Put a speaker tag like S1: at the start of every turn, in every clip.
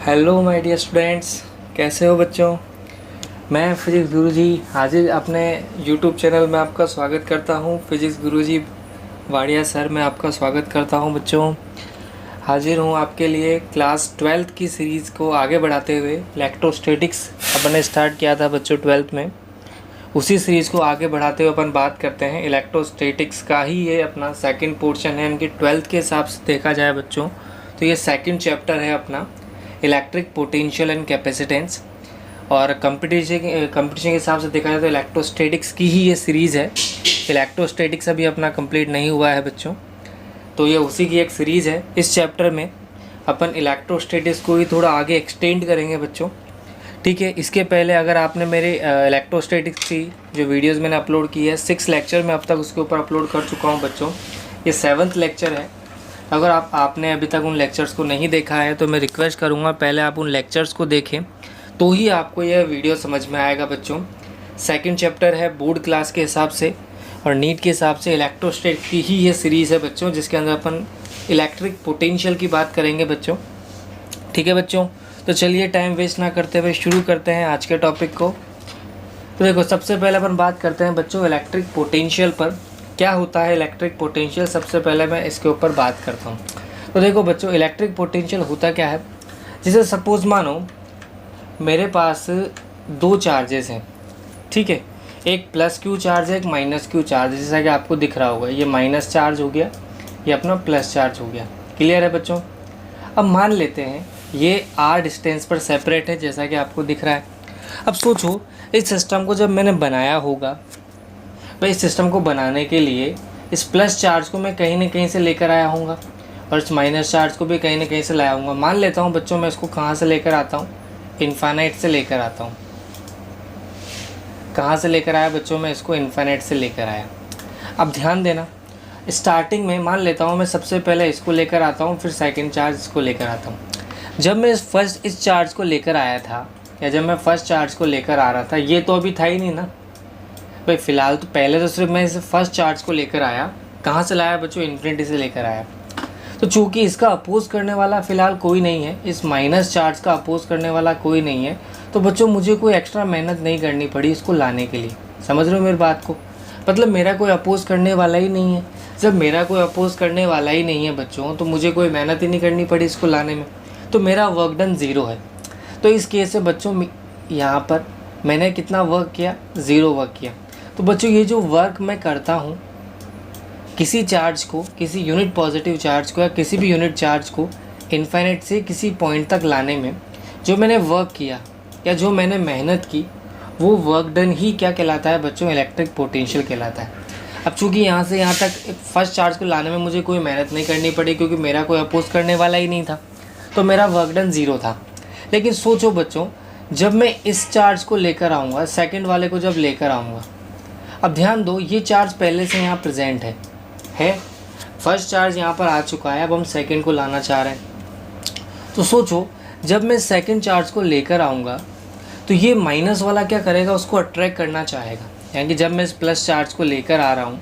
S1: Hello my dear students, कैसे हो बच्चों। मैं फिजिक्स गुरुजी हाजिर अपने यूट्यूब चैनल में आपका स्वागत करता हूं। फिजिक्स गुरुजी वाडिया सर मैं आपका स्वागत करता हूं बच्चों। हाजिर हूं आपके लिए क्लास 12th की सीरीज़ को आगे बढ़ाते हुए। इलेक्ट्रोस्टैटिक्स अपन ने स्टार्ट किया था बच्चों 12th में, उसी सीरीज़ को आगे बढ़ाते हुए अपन बात करते हैं। इलेक्ट्रोस्टैटिक्स का ही ये अपना सेकंड पोर्शन है, इनकी 12th के हिसाब से देखा जाए बच्चों तो ये सेकंड चैप्टर है अपना इलेक्ट्रिक पोटेंशियल एंड कैपेसिटेंस। और कंपटीशन के हिसाब से देखा जाए तो इलेक्ट्रोस्टैटिक्स की ही ये सीरीज़ है। इलेक्ट्रोस्टैटिक्स अभी अपना कंप्लीट नहीं हुआ है बच्चों, तो ये उसी की एक सीरीज़ है। इस चैप्टर में अपन इलेक्ट्रोस्टैटिक्स को ही थोड़ा आगे एक्सटेंड करेंगे बच्चों, ठीक है। इसके पहले अगर आपने मेरे इलेक्ट्रोस्टैटिक्स की जो वीडियोस मैंने अपलोड की है 6 लेक्चर में अब तक उसके ऊपर अपलोड कर चुका हूँ बच्चों। ये 7th लेक्चर है। अगर आपने अभी तक उन लेक्चर्स को नहीं देखा है तो मैं रिक्वेस्ट करूँगा पहले आप उन लेक्चर्स को देखें, तो ही आपको यह वीडियो समझ में आएगा बच्चों। सेकंड चैप्टर है बोर्ड क्लास के हिसाब से और नीट के हिसाब से इलेक्ट्रोस्टैटिक्स की ही ये सीरीज़ है बच्चों, जिसके अंदर अपन इलेक्ट्रिक पोटेंशियल की बात करेंगे बच्चों, ठीक है बच्चों। तो चलिए टाइम वेस्ट ना करते हुए शुरू करते हैं आज के टॉपिक को। तो देखो सबसे पहले अपन बात करते हैं बच्चों इलेक्ट्रिक पोटेंशियल पर। क्या होता है इलेक्ट्रिक पोटेंशियल, सबसे पहले मैं इसके ऊपर बात करता हूँ। तो देखो बच्चों इलेक्ट्रिक पोटेंशियल होता क्या है, जैसे सपोज़ मानो मेरे पास दो चार्जेस हैं, ठीक है। एक प्लस क्यू चार्ज है, एक माइनस क्यू चार्ज है। जैसा कि आपको दिख रहा होगा ये माइनस चार्ज हो गया, ये अपना प्लस चार्ज हो गया। क्लियर है बच्चों। अब मान लेते हैं ये आर डिस्टेंस पर सेपरेट है, जैसा कि आपको दिख रहा है। अब सोचो इस सिस्टम को जब मैंने बनाया होगा, भाई इस सिस्टम को बनाने के लिए इस प्लस चार्ज को मैं कहीं ना कहीं से लेकर आया हूँगा और इस माइनस चार्ज को भी कहीं ना कहीं से लाया हूँगा। मान लेता हूँ बच्चों मैं इसको कहाँ से लेकर आता हूँ, इन्फाइनाइट से लेकर आता हूँ। कहाँ से लेकर आया बच्चों, मैं इसको इन्फाइनाइट से लेकर आया। अब ध्यान देना, स्टार्टिंग में मान लेता हूँ मैं सबसे पहले इसको लेकर आता हूँ, फिर सेकंड चार्ज इसको लेकर आता हूँ। जब मैं इस चार्ज को लेकर आया था, या जब मैं फर्स्ट चार्ज को लेकर आ रहा था, ये तो अभी था ही नहीं ना भाई। फ़िलहाल तो पहले तो सिर्फ मैं इस फर्स्ट चार्ज को लेकर आया, कहाँ से लाया बच्चों, इन्फिनिटी से लेकर आया। तो चूँकि इसका अपोज करने वाला फ़िलहाल कोई नहीं है, इस माइनस चार्ज का अपोज करने वाला कोई नहीं है, तो बच्चों मुझे कोई एक्स्ट्रा मेहनत नहीं करनी पड़ी इसको लाने के लिए। समझ रहे हो मेरी बात को, मतलब मेरा कोई अपोज करने वाला ही नहीं है। जब मेरा कोई अपोज करने वाला ही नहीं है बच्चों, तो मुझे कोई मेहनत ही नहीं करनी पड़ी इसको लाने में, तो मेरा वर्क डन ज़ीरो है। तो इस केस से बच्चों यहाँ पर मैंने कितना वर्क किया, ज़ीरो वर्क किया। तो बच्चों ये जो वर्क मैं करता हूँ किसी चार्ज को, किसी यूनिट पॉजिटिव चार्ज को या किसी भी यूनिट चार्ज को इन्फाइनाइट से किसी पॉइंट तक लाने में जो मैंने वर्क किया या जो मैंने मेहनत की, वो वर्क डन ही क्या कहलाता है बच्चों, इलेक्ट्रिक पोटेंशियल कहलाता है। अब चूँकि यहाँ से यहाँ तक फर्स्ट चार्ज को लाने में मुझे कोई मेहनत नहीं करनी पड़ी, क्योंकि मेरा कोई अपोज करने वाला ही नहीं था, तो मेरा वर्क डन ज़ीरो था। लेकिन सोचो बच्चों जब मैं इस चार्ज को लेकर आऊँगा, सेकंड वाले को जब लेकर आऊँगा, अब ध्यान दो ये चार्ज पहले से यहाँ प्रेजेंट है। फर्स्ट चार्ज यहाँ पर आ चुका है, अब हम सेकंड को लाना चाह रहे हैं। तो सोचो जब मैं सेकंड चार्ज को लेकर आऊँगा तो ये माइनस वाला क्या करेगा, उसको अट्रैक्ट करना चाहेगा। यानी कि जब मैं इस प्लस चार्ज को लेकर आ रहा हूँ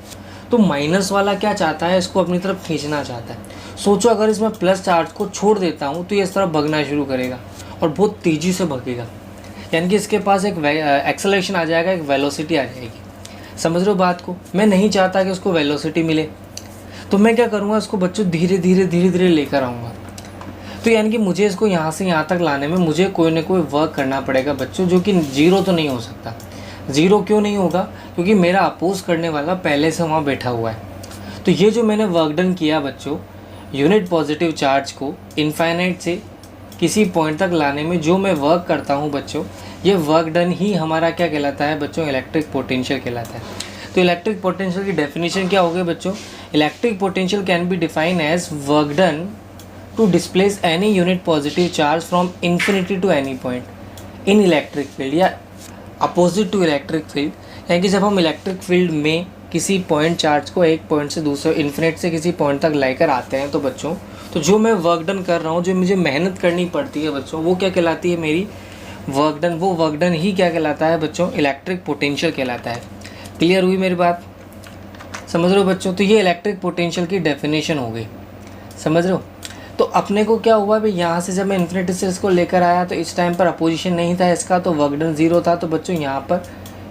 S1: तो माइनस वाला क्या चाहता है, इसको अपनी तरफ खींचना चाहता है। सोचो अगर इसमें प्लस चार्ज को छोड़ देता हूँ तो ये इस तरफ भगना शुरू करेगा और बहुत तेज़ी से भगेगा। यानी कि इसके पास एक एक्सेलरेशन आ जाएगा, एक वेलोसिटी आ जाएगी। समझ रहे हो बात को। मैं नहीं चाहता कि उसको वेलोसिटी मिले, तो मैं क्या करूँगा, इसको बच्चों धीरे धीरे लेकर आऊँगा। तो यानी कि मुझे इसको यहाँ से यहाँ तक लाने में मुझे कोई ना कोई वर्क करना पड़ेगा बच्चों, जो कि ज़ीरो तो नहीं हो सकता। ज़ीरो क्यों नहीं होगा, क्योंकि मेरा अपोज करने वाला पहले से वहाँ बैठा हुआ है। तो ये जो मैंने वर्क डन किया बच्चों, यूनिट पॉजिटिव चार्ज को इन्फाइनाइट से किसी पॉइंट तक लाने में जो मैं वर्क करता हूँ बच्चों, ये वर्क डन ही हमारा क्या कहलाता है बच्चों, इलेक्ट्रिक पोटेंशियल कहलाता है। तो इलेक्ट्रिक पोटेंशियल की डेफिनेशन क्या होगी बच्चों, electric potential can be defined as work done to displace any unit positive charge from infinity to any point in electric field या अपोजिट टू इलेक्ट्रिक फील्ड। यानी कि जब हम इलेक्ट्रिक फील्ड में किसी पॉइंट चार्ज को एक पॉइंट से दूसरे इन्फिनिट से किसी पॉइंट तक लेकर आते हैं, तो बच्चों तो जो मैं वर्क डन कर रहा हूँ, जो मुझे मेहनत करनी पड़ती है बच्चों, वो क्या कहलाती है, मेरी वर्क डन। वो वर्क डन ही क्या कहलाता है बच्चों, इलेक्ट्रिक पोटेंशियल कहलाता है। क्लियर हुई मेरी बात, समझ रहे हो बच्चों। तो ये इलेक्ट्रिक पोटेंशियल की डेफिनेशन हो गई, समझ रहे हो। तो अपने को क्या हुआ भाई, यहाँ से जब मैं इन्फिनिटी से इसको लेकर आया तो इस टाइम पर अपोजिशन नहीं था इसका, तो वर्क डन 0 था। तो बच्चों यहाँ पर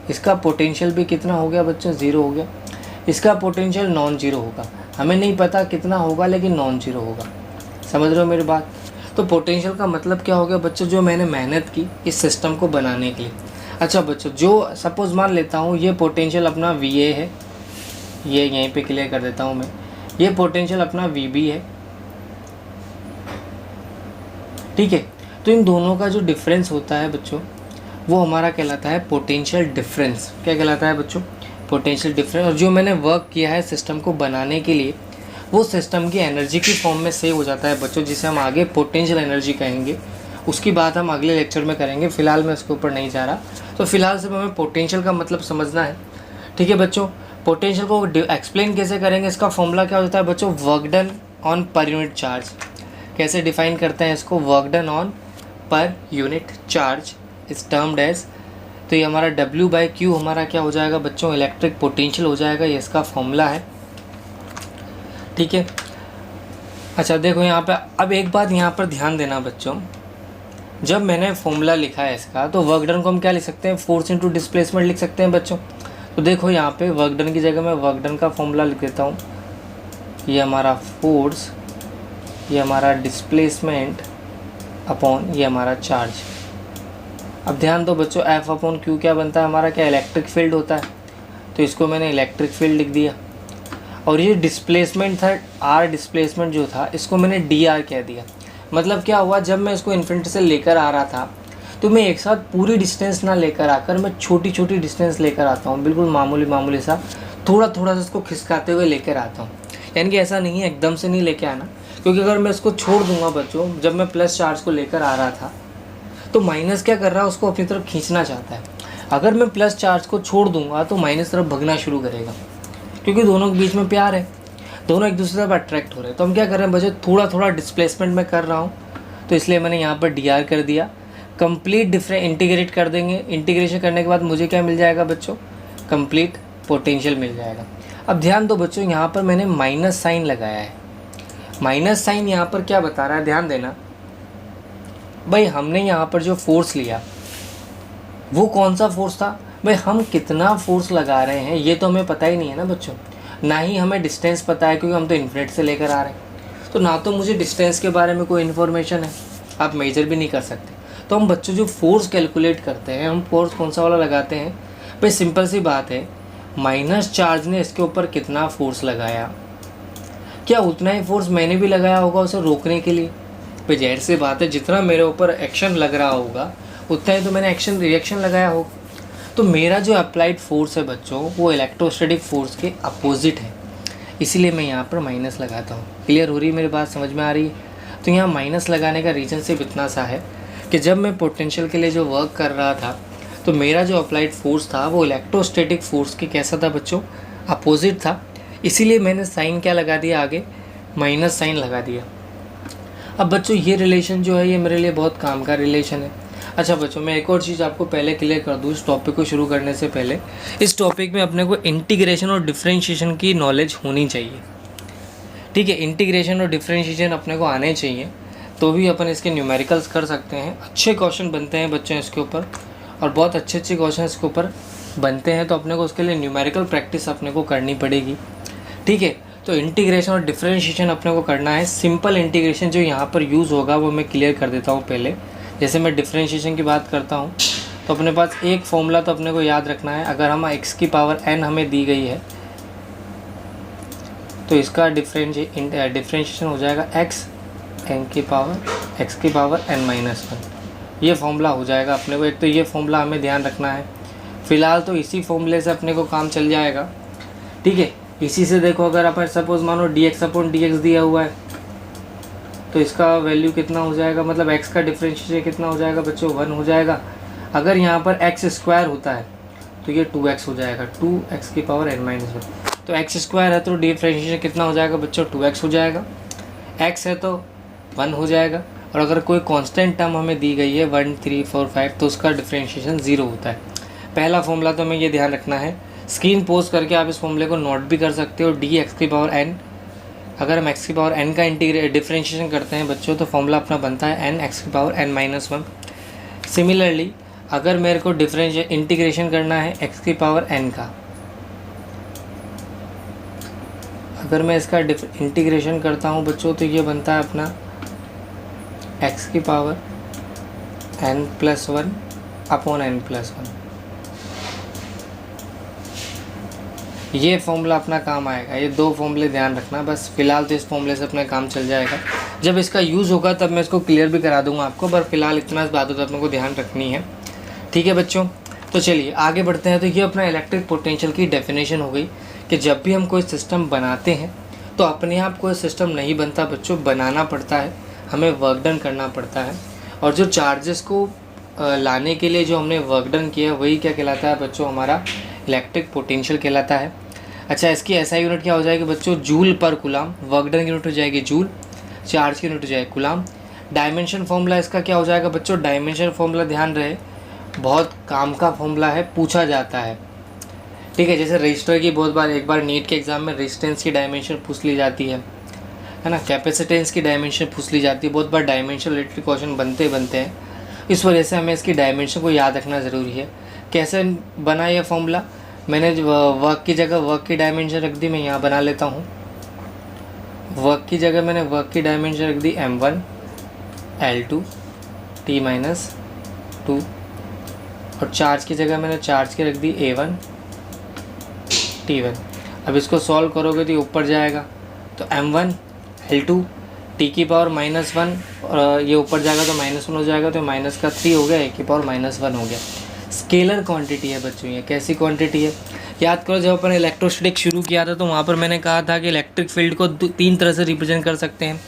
S1: इसका पोटेंशियल भी कितना हो गया बच्चों, 0 हो गया। इसका पोटेंशियल नॉन जीरो होगा, हमें नहीं पता कितना होगा लेकिन नॉन जीरो होगा। समझ रहे हो मेरी बात? तो पोटेंशियल का मतलब क्या हो गया बच्चों, जो मैंने मेहनत की इस सिस्टम को बनाने के लिए। अच्छा बच्चों, जो सपोज़ मान लेता हूँ ये पोटेंशियल अपना VA है, ये यहीं पे क्लियर कर देता हूँ मैं, ये पोटेंशियल अपना VB है, ठीक है। तो इन दोनों का जो डिफरेंस होता है बच्चों, वो हमारा कहलाता है पोटेंशियल डिफरेंस। क्या कहलाता है बच्चों? Potential difference. और जो मैंने वर्क किया है सिस्टम को बनाने के लिए, वो सिस्टम की एनर्जी की फॉर्म में सेव हो जाता है बच्चों, जिसे हम आगे पोटेंशियल एनर्जी कहेंगे। उसकी बात हम अगले लेक्चर में करेंगे, फ़िलहाल मैं उसके ऊपर नहीं जा रहा। तो फिलहाल सिर्फ हमें पोटेंशियल का मतलब समझना है, ठीक है बच्चों। पोटेंशियल को एक्सप्लेन कैसे करेंगे, इसका फॉर्मूला क्या होता है बच्चों, work done on per unit charge. कैसे डिफाइन करते हैं इसको, work done on per unit charge is termed as, तो ये हमारा W/Q हमारा क्या हो जाएगा बच्चों, इलेक्ट्रिक पोटेंशियल हो जाएगा। ये इसका फॉर्मूला है, ठीक है। अच्छा देखो यहाँ पे अब एक बात यहाँ पर ध्यान देना बच्चों, जब मैंने फॉर्मूला लिखा है इसका, तो वर्क डन को हम क्या लिख सकते हैं, फोर्स इनटू डिस्प्लेसमेंट लिख सकते हैं बच्चों। तो देखो यहाँ पे वर्क डन की जगह मैं वर्क डन का फॉर्मूला लिख देता हूँ। ये हमारा फोर्स, ये हमारा डिस्प्लेसमेंट अपॉन ये हमारा चार्ज। अब ध्यान दो बच्चों, F/Q क्या बनता है हमारा, क्या इलेक्ट्रिक फील्ड होता है, तो इसको मैंने इलेक्ट्रिक फील्ड लिख दिया। और ये डिस्प्लेसमेंट था, R डिस्प्लेसमेंट जो था, इसको मैंने dr कह दिया। मतलब क्या हुआ, जब मैं इसको इन्फिनिटी से लेकर आ रहा था, तो मैं एक साथ पूरी डिस्टेंस ना लेकर आकर मैं छोटी छोटी डिस्टेंस लेकर आता हूँ, बिल्कुल मामूली मामूली सा, थोड़ा थोड़ा सा इसको खिसकाते हुए लेकर आता हूँ। यानी कि ऐसा नहीं है एकदम से नहीं लेके आना, क्योंकि अगर मैं इसको छोड़ दूंगा बच्चों, जब मैं प्लस चार्ज को लेकर आ रहा था, तो माइनस क्या कर रहा है, उसको अपनी तरफ खींचना चाहता है। अगर मैं प्लस चार्ज को छोड़ दूंगा तो माइनस तरफ भगना शुरू करेगा, क्योंकि दोनों के बीच में प्यार है, दोनों एक दूसरे तरफ अट्रैक्ट हो रहे हैं। तो हम क्या कर रहे हैं बच्चों, थोड़ा थोड़ा डिस्प्लेसमेंट में कर रहा हूँ, तो इसलिए मैंने यहाँ पर dr कर दिया। कंप्लीट इंटीग्रेट कर देंगे, इंटीग्रेशन करने के बाद मुझे क्या मिल जाएगा बच्चों, कंप्लीट पोटेंशियल मिल जाएगा। अब ध्यान दो बच्चों, यहाँ पर मैंने माइनस साइन लगाया है। माइनस साइन यहाँ पर क्या बता रहा है, ध्यान देना भाई। हमने यहाँ पर जो फोर्स लिया वो कौन सा फोर्स था भाई, हम कितना फोर्स लगा रहे हैं ये तो हमें पता ही नहीं है ना बच्चों, ना ही हमें डिस्टेंस पता है, क्योंकि हम तो इन्फिनिट से लेकर आ रहे हैं। तो ना तो मुझे डिस्टेंस के बारे में कोई इन्फॉर्मेशन है, आप मेजर भी नहीं कर सकते। तो हम बच्चों जो फोर्स कैलकुलेट करते हैं, हम फोर्स कौन सा वाला लगाते हैं भाई, सिंपल सी बात है, माइनस चार्ज ने इसके ऊपर कितना फोर्स लगाया, क्या उतना ही फोर्स मैंने भी लगाया होगा उसे रोकने के लिए भाई। जाहिर सी बात है, जितना मेरे ऊपर एक्शन लग रहा होगा उतना ही तो मैंने एक्शन रिएक्शन लगाया होगा। तो मेरा जो अप्लाइड फोर्स है बच्चों, वो इलेक्ट्रोस्टैटिक फोर्स के अपोजिट है, इसीलिए मैं यहाँ पर माइनस लगाता हूँ। क्लियर हो रही है मेरी बात, समझ में आ रही है? तो यहाँ माइनस लगाने का रीज़न सिर्फ इतना सा है कि जब मैं पोटेंशियल के लिए जो वर्क कर रहा था, तो मेरा जो अप्लाइड फोर्स था वो इलेक्ट्रोस्टैटिक फोर्स के कैसा था बच्चों, अपोजिट था। इसीलिए मैंने साइन क्या लगा दिया, आगे माइनस साइन लगा दिया। अब बच्चों ये रिलेशन जो है ये मेरे लिए बहुत काम का रिलेशन है। अच्छा बच्चों, मैं एक और चीज़ आपको पहले क्लियर कर दूँ इस टॉपिक को शुरू करने से पहले। इस टॉपिक में अपने को इंटीग्रेशन और डिफरेंशिएशन की नॉलेज होनी चाहिए, ठीक है। इंटीग्रेशन और डिफरेंशिएशन अपने को आने चाहिए, तो भी अपन इसके न्यूमेरिकल्स कर सकते हैं। अच्छे क्वेश्चन बनते हैं बच्चों इसके ऊपर, और बहुत अच्छे अच्छे क्वेश्चन इसके ऊपर बनते हैं। तो अपने को उसके लिए न्यूमेरिकल प्रैक्टिस अपने को करनी पड़ेगी, ठीक है। तो इंटीग्रेशन और डिफरेंशिएशन अपने को करना है। सिंपल इंटीग्रेशन जो यहाँ पर यूज़ होगा वो मैं क्लियर कर देता हूँ पहले। जैसे मैं डिफरेंशिएशन की बात करता हूँ, तो अपने पास एक फॉर्मूला तो अपने को याद रखना है। अगर हम x की पावर n हमें दी गई है, तो इसका डिफरेंशिएशन हो जाएगा x की पावर n-1। ये फॉर्मूला हो जाएगा अपने को। एक तो ये फॉर्मूला हमें ध्यान रखना है। फ़िलहाल तो इसी फॉर्मूले से अपने को काम चल जाएगा, ठीक है। इसी से देखो, अगर अपन सपोज मानो dx/dx दिया हुआ है, तो इसका वैल्यू कितना हो जाएगा, मतलब x का डिफरेंशिएशन कितना हो जाएगा बच्चों, 1 हो जाएगा। अगर यहाँ पर x² होता है तो ये 2x हो जाएगा, 2x की पावर n-1। तो x² है तो डिफरेंशिएशन कितना हो जाएगा बच्चों, 2x हो जाएगा। x है तो 1 हो जाएगा। और अगर कोई कांस्टेंट टर्म हमें दी गई है 1, 3, 4, 5, तो उसका डिफरेंशिएशन 0 होता है। पहला फॉर्मूला तो हमें ये ध्यान रखना है। स्क्रीन पोज करके आप इस फॉर्मूले को नोट भी कर सकते हो, dx की पावर n अगर हम एक्स की पावर एन का डिफ्रेंशिएशन करते हैं बच्चों तो फॉर्मूला अपना बनता है एन एक्स की power n minus one. Similarly अगर मेरे को इंटीग्रेशन करना है एक्स की पावर एन का, अगर मैं इसका इंटीग्रेशन करता हूँ बच्चों तो ये बनता है अपना एक्स की power n plus one upon n plus one. ये फॉर्मूला अपना काम आएगा। ये दो फॉर्मूले ध्यान रखना बस, फिलहाल तो इस फॉर्मूले से अपना काम चल जाएगा। जब इसका यूज़ होगा तब मैं इसको क्लियर भी करा दूंगा आपको, पर फिलहाल इतना बात तो अपने को ध्यान रखनी है। ठीक है बच्चों, तो चलिए आगे बढ़ते हैं। तो ये अपना इलेक्ट्रिक पोटेंशियल की डेफिनेशन हो गई कि जब भी हम कोई सिस्टम बनाते हैं तो अपने आप कोई सिस्टम नहीं बनता बच्चों, बनाना पड़ता है, हमें वर्क डन करना पड़ता है। और जो चार्जेस को लाने के लिए जो हमने वर्क डन किया वही क्या कहलाता है बच्चों, हमारा इलेक्ट्रिक पोटेंशियल कहलाता है। अच्छा, इसकी एसआई यूनिट क्या हो जाएगी बच्चों, जूल पर कुलाम। वर्क डन की यूनिट हो जाएगी जूल, चार्ज की यूनिट हो जाएगी कुलाम। डायमेंशन फॉर्मूला इसका क्या हो जाएगा बच्चों, डायमेंशन फॉर्मूला ध्यान रहे बहुत काम का फॉर्मूला है, पूछा जाता है। ठीक है, जैसे रजिस्टर की बहुत बार, एक बार नीट के एग्जाम में रेजिस्टेंस की डायमेंशन पूछ ली जाती है ना, कैपेसिटेंस की डायमेंशन पूछ ली जाती है। बहुत बार डायमेंशन रिलेटेड क्वेश्चन बनते हैं, इस वजह से हमें इसकी डायमेंशन को याद रखना ज़रूरी है। कैसे बना यह फॉर्मूला, मैंने वर्क की जगह वर्क की डायमेंशन रख दी, मैं यहाँ बना लेता हूँ। वर्क की जगह मैंने वर्क की डायमेंशन रख दी m1 L2 T माइनस 2, और चार्ज की जगह मैंने चार्ज की रख दी A1 T1। अब इसको सॉल्व करोगे तो ये ऊपर जाएगा, तो m1 L2 T की पावर माइनस वन, और ये ऊपर जाएगा तो माइनस वन हो जाएगा, तो माइनस का 3 हो गया, ए की पावर माइनस वन हो गया। स्केलर क्वांटिटी है बच्चों, ये कैसी क्वांटिटी है, याद करो जब अपन इलेक्ट्रोस्टैटिक शुरू किया था तो वहाँ पर मैंने कहा था कि इलेक्ट्रिक फील्ड को 3 तरह से रिप्रेजेंट कर सकते हैं,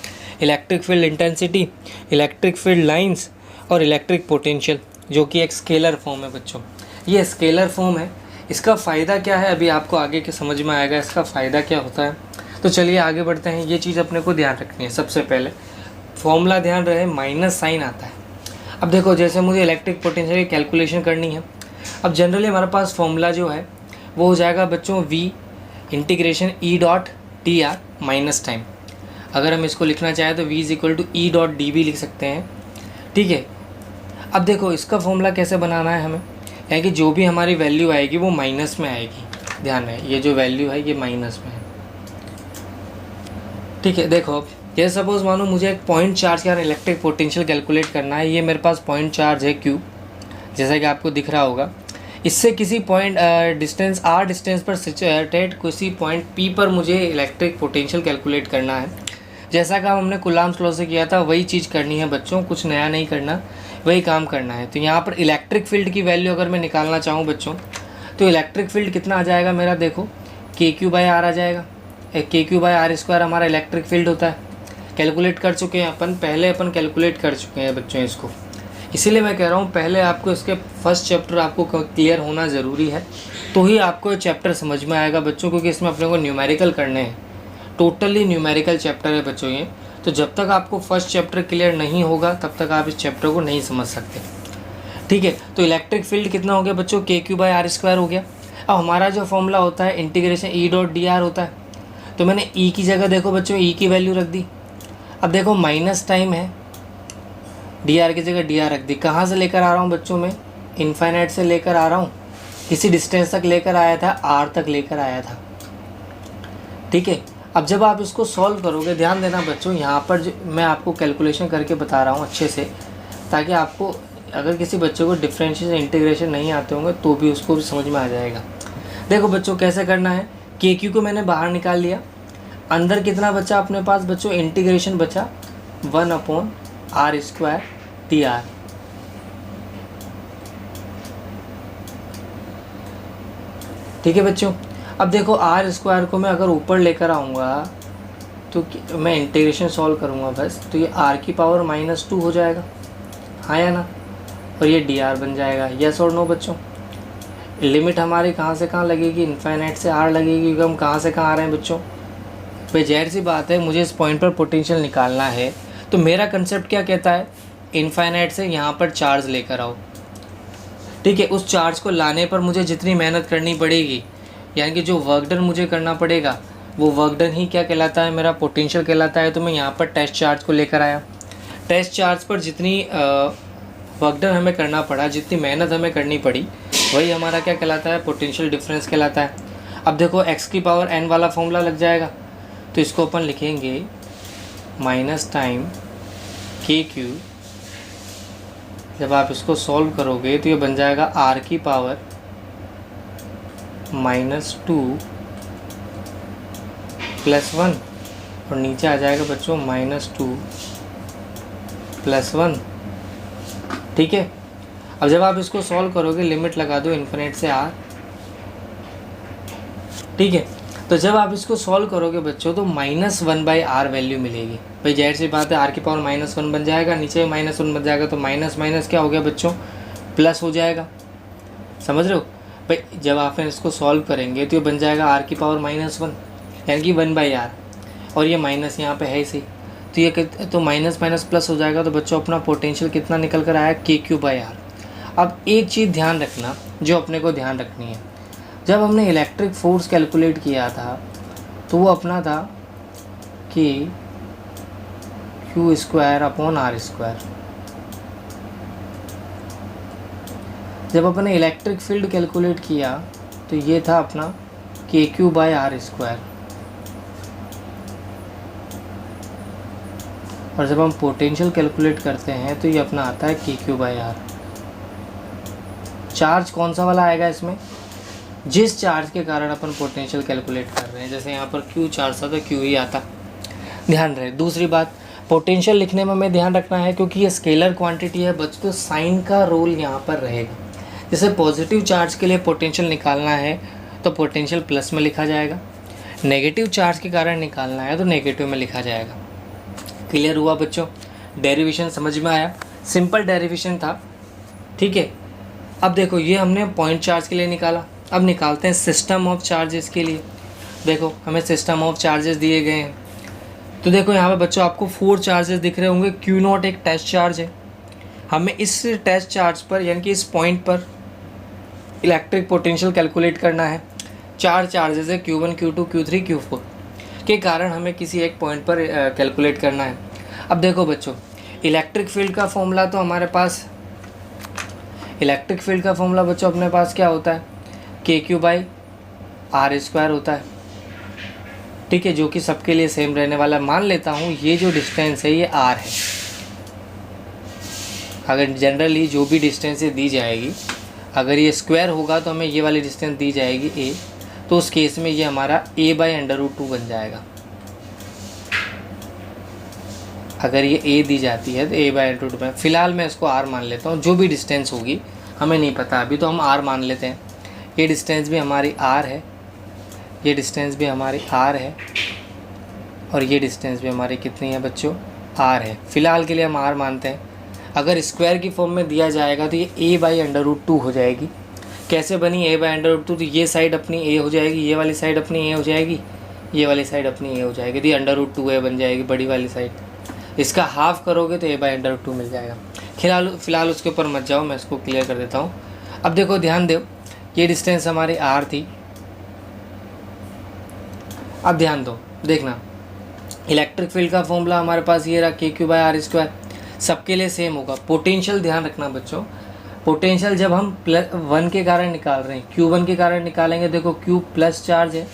S1: electric field intensity, electric field lines और इलेक्ट्रिक पोटेंशियल, जो कि एक स्केलर फॉर्म है बच्चों। ये स्केलर फॉर्म है, इसका फ़ायदा क्या है अभी आपको आगे के समझ में आएगा इसका फ़ायदा क्या होता है। तो चलिए आगे बढ़ते हैं। ये चीज़ अपने को ध्यान रखनी है। सबसे पहले फॉर्मूला ध्यान रहे, माइनस साइन आता है। अब देखो जैसे मुझे इलेक्ट्रिक पोटेंशियल की कैलकुलेशन करनी है, अब जनरली हमारे पास फॉर्मूला जो है वो हो जाएगा बच्चों v integration e dot d r minus time. अगर हम इसको लिखना चाहें तो v is equal to e dot d भी लिख सकते हैं। ठीक है, अब देखो इसका फॉर्मूला कैसे बनाना है हमें, यानी कि जो भी हमारी वैल्यू आएगी वो माइनस में आएगी। ध्यान रहे ये जो वैल्यू है ये माइनस में है। ठीक है, देखो अब ये सपोज मानो मुझे एक पॉइंट चार्ज का इलेक्ट्रिक पोटेंशियल कैलकुलेट करना है। ये मेरे पास पॉइंट चार्ज है Q, जैसा कि आपको दिख रहा होगा। इससे किसी पॉइंट डिस्टेंस r डिस्टेंस पर सिचुएटेड किसी पॉइंट P पर मुझे इलेक्ट्रिक पोटेंशियल कैलकुलेट करना है। जैसा काम हमने कुलाम्स लॉ से किया था वही चीज़ करनी है बच्चों, कुछ नया नहीं करना, वही काम करना है। तो यहाँ पर इलेक्ट्रिक फील्ड की वैल्यू अगर मैं निकालना चाहूँ बच्चों तो इलेक्ट्रिक फील्ड कितना आ जाएगा मेरा, देखो KQ/R आ जाएगा। KQ/R² हमारा इलेक्ट्रिक फील्ड होता है। कैलकुलेट कर चुके हैं अपन, पहले अपन कैलकुलेट कर चुके हैं बच्चों इसको, इसीलिए मैं कह रहा हूँ पहले आपको इसके फर्स्ट चैप्टर आपको क्लियर होना ज़रूरी है, तो ही आपको ये चैप्टर समझ में आएगा बच्चों, क्योंकि इसमें अपने को न्यूमेरिकल करने हैं। टोटली न्यूमेरिकल चैप्टर है बच्चों ये, तो जब तक आपको फर्स्ट चैप्टर क्लियर नहीं होगा तब तक आप इस चैप्टर को नहीं समझ सकते। ठीक है, तो इलेक्ट्रिक फील्ड कितना हो गया बच्चों, KQ/R² हो गया। अब हमारा जो फॉर्मूला होता है integration e dot d are होता है, तो मैंने ई की जगह देखो बच्चों ई की वैल्यू रख दी। अब देखो माइनस टाइम है, डी आर की जगह डी आर रख दी। कहाँ से लेकर आ रहा हूँ बच्चों में, इन्फाइनाइट से लेकर आ रहा हूँ, किसी डिस्टेंस तक लेकर आया था, आर तक लेकर आया था। ठीक है, अब जब आप इसको सॉल्व करोगे, ध्यान देना बच्चों यहाँ पर जो मैं आपको कैलकुलेशन करके बता रहा हूँ अच्छे से, ताकि आपको अगर किसी बच्चे को डिफरेंशिएशन इंटीग्रेशन नहीं आते होंगे तो भी उसको भी समझ में आ जाएगा। देखो बच्चों कैसे करना है, KQ को मैंने बाहर निकाल लिया, अंदर कितना बचा अपने पास बच्चों, इंटीग्रेशन बचा 1/r² dr। ठीक है बच्चों, अब देखो r² को मैं अगर ऊपर लेकर आऊँगा तो मैं इंटीग्रेशन सॉल्व करूँगा बस, तो ये r की पावर -2 हो जाएगा, हाँ या ना, और ये dr बन जाएगा। यस और नो बच्चों, लिमिट हमारी कहाँ से कहाँ लगेगी, इनफाइनाइट से r लगेगी, क्योंकि हम कहाँ से कहाँ आ रहे हैं बच्चों। भाई जाहिर सी बात है मुझे इस पॉइंट पर पोटेंशियल निकालना है, तो मेरा कंसेप्ट क्या कहता है, इनफाइनाइट से यहाँ पर चार्ज लेकर आओ। ठीक है, उस चार्ज को लाने पर मुझे जितनी मेहनत करनी पड़ेगी, यानी कि जो वर्क डन मुझे करना पड़ेगा वो वर्क डन ही क्या कहलाता है, मेरा पोटेंशियल कहलाता है। तो मैं यहाँ पर टेस्ट चार्ज को लेकर आया। टेस्ट चार्ज पर जितनी वर्क डन हमें करना पड़ा, जितनी मेहनत हमें करनी पड़ी, वही हमारा क्या कहलाता है, पोटेंशियल डिफरेंस कहलाता है। अब देखो x की पावर n वाला फॉर्मूला लग जाएगा, तो इसको अपन लिखेंगे माइनस टाइम के क्यू। जब आप इसको सॉल्व करोगे तो ये बन जाएगा r की पावर -2 +1 और नीचे आ जाएगा बच्चों -2 +1। ठीक है। अब जब आप इसको सॉल्व करोगे, लिमिट लगा दो इन्फिनिट से r। ठीक है। तो जब आप इसको सॉल्व करोगे बच्चों तो -1/r वैल्यू मिलेगी। भाई जाहिर सी बात है, r की पावर -1 बन जाएगा, नीचे -1 बन जाएगा, तो माइनस माइनस क्या हो गया बच्चों, प्लस हो जाएगा। समझ रहे हो भाई, जब आप इसको सॉल्व करेंगे तो ये बन जाएगा r की पावर -1 यानी कि 1/r, और ये माइनस यहाँ पे है ही। तो ये तो माइनस माइनस प्लस हो जाएगा। तो बच्चों अपना पोटेंशियल कितना निकल कर आया, KQ/r। अब एक चीज़ ध्यान रखना, जो अपने को ध्यान रखनी है, जब हमने इलेक्ट्रिक फोर्स कैलकुलेट किया था तो वो अपना था कि Q²/r²। जब अपने इलेक्ट्रिक फील्ड कैलकुलेट किया तो ये था अपना KQ/r²। और जब हम पोटेंशियल कैलकुलेट करते हैं तो ये अपना आता है KQ/r। चार्ज कौन सा वाला आएगा इसमें, जिस चार्ज के कारण अपन पोटेंशियल कैलकुलेट कर रहे हैं। जैसे यहाँ पर Q चार्ज था तो Q ही आता, ध्यान रहे। दूसरी बात, पोटेंशियल लिखने में हमें ध्यान रखना है, क्योंकि ये स्केलर क्वांटिटी है बच्चों, तो साइन का रोल यहाँ पर रहेगा। जैसे पॉजिटिव चार्ज के लिए पोटेंशियल निकालना है तो पोटेंशियल प्लस में लिखा जाएगा, नेगेटिव चार्ज के कारण निकालना है तो नेगेटिव में लिखा जाएगा। क्लियर हुआ बच्चों, डेरिवेशन समझ में आया, सिंपल डेरिवेशन था। ठीक है। अब देखो ये हमने पॉइंट चार्ज के लिए निकाला, अब निकालते हैं सिस्टम ऑफ चार्जेस के लिए। देखो हमें सिस्टम ऑफ चार्जेस दिए गए हैं, तो देखो यहाँ पे बच्चों आपको 4 चार्जेस दिख रहे होंगे। Q0 एक टेस्ट चार्ज है, हमें इस टेस्ट चार्ज पर यानी कि इस पॉइंट पर इलेक्ट्रिक पोटेंशियल कैलकुलेट करना है। 4 चार्जेस है, Q1 Q2 Q3 Q4 के कारण हमें किसी एक पॉइंट पर कैलकुलेट करना है। अब देखो बच्चों, इलेक्ट्रिक फील्ड का फॉर्मूला तो हमारे पास, इलेक्ट्रिक फील्ड का फॉर्मूला बच्चों अपने पास क्या होता है, KQ/r² होता है। ठीक है, जो कि सबके लिए सेम रहने वाला। मान लेता हूँ ये जो डिस्टेंस है ये r है। अगर जनरली जो भी डिस्टेंस दी जाएगी, अगर ये स्क्वायर होगा तो हमें ये वाली डिस्टेंस दी जाएगी a, तो उस केस में ये हमारा a/√2 बन जाएगा। अगर ये a दी जाती है तो a/√2 में, फ़िलहाल मैं इसको r मान लेता हूँ। जो भी डिस्टेंस होगी हमें नहीं पता अभी, तो हम r मान लेते हैं। ये डिस्टेंस भी हमारी r है, ये डिस्टेंस भी हमारी r है, और ये डिस्टेंस भी हमारी कितनी है बच्चों, r है। फ़िलहाल के लिए हम r मानते हैं। अगर स्क्वायर की फॉर्म में दिया जाएगा तो ये a/√2 हो जाएगी। कैसे बनी a/√2, तो ये साइड अपनी a हो जाएगी, ये वाली साइड अपनी a हो जाएगी, ये वाली साइड अपनी a हो जाएगी, तो ये √2a बन जाएगी बड़ी वाली साइड। इसका हाफ करोगे तो a/√2 मिल जाएगा। फ़िलहाल उसके ऊपर मत जाओ, मैं इसको क्लियर कर देता हूँ। अब देखो ध्यान दो, ये डिस्टेंस हमारी r थी। अब ध्यान दो, देखना इलेक्ट्रिक फील्ड का फॉर्मूला हमारे पास ये रहा, KQ/r²। सबके लिए सेम होगा। पोटेंशियल ध्यान रखना बच्चों, पोटेंशियल जब हम +1 के कारण निकाल रहे हैं, Q1 के कारण निकालेंगे, देखो Q प्लस चार्ज है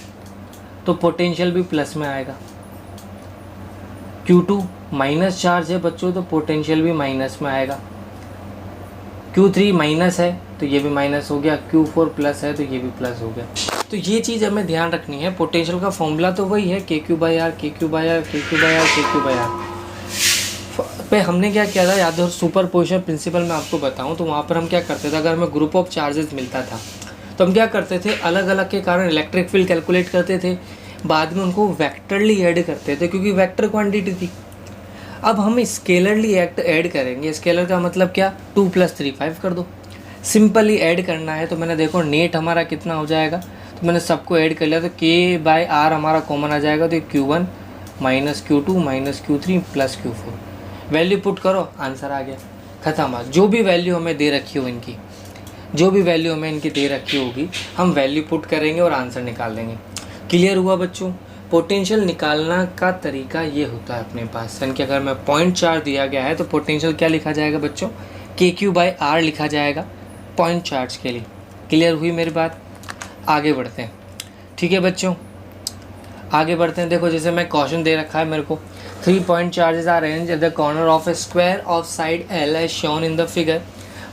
S1: तो पोटेंशियल भी प्लस में आएगा। Q2 माइनस चार्ज है बच्चों, तो पोटेंशियल भी माइनस में आएगा। Q3 माइनस है तो ये भी माइनस हो गया, Q4 प्लस है तो ये भी प्लस हो गया। तो ये चीज़ हमें ध्यान रखनी है। पोटेंशियल का फॉर्मूला तो वही है, KQ/r KQ/r KQ/r KQ/r पे हमने क्या किया था, याद हो सुपरपोजिशन प्रिंसिपल में आपको बताऊं, तो वहाँ पर हम क्या करते थे, अगर हमें ग्रुप ऑफ चार्जेस मिलता था तो हम क्या करते थे, अलग अलग के कारण इलेक्ट्रिक फील्ड कैलकुलेट करते थे, बाद में उनको वेक्टरली ऐड करते थे क्योंकि वेक्टर क्वांटिटी थी। अब हम स्केलरली ऐड करेंगे। स्केलर का मतलब क्या, 2 + 3 5 कर दो, सिंपली ऐड करना है। तो मैंने देखो नेट हमारा कितना हो जाएगा, तो मैंने सबको ऐड कर लिया, तो K/r हमारा कॉमन आ जाएगा, तो Q1 - Q2 - Q3 + Q4। Value put करो, आंसर आ गया, ख़त्म। जो भी वैल्यू हमें दे रखी हो इनकी, जो भी वैल्यू हमें इनकी दे रखी होगी, हम वैल्यू पुट करेंगे और आंसर निकाल देंगे। क्लियर हुआ बच्चों। पोटेंशियल निकालना का तरीका ये होता है अपने पास, यानी कि अगर मैं पॉइंट चार्ज दिया गया है तो पोटेंशियल क्या लिखा जाएगा बच्चों, KQ/R लिखा जाएगा पॉइंट चार्ज के लिए। क्लियर हुई मेरी बात? आगे बढ़ते हैं। ठीक है बच्चों, आगे बढ़ते हैं। देखो जैसे मैं क्वेश्चन दे रखा है मेरे को, 3 point charges are arranged at the corner of a square of side L as shown in the figure.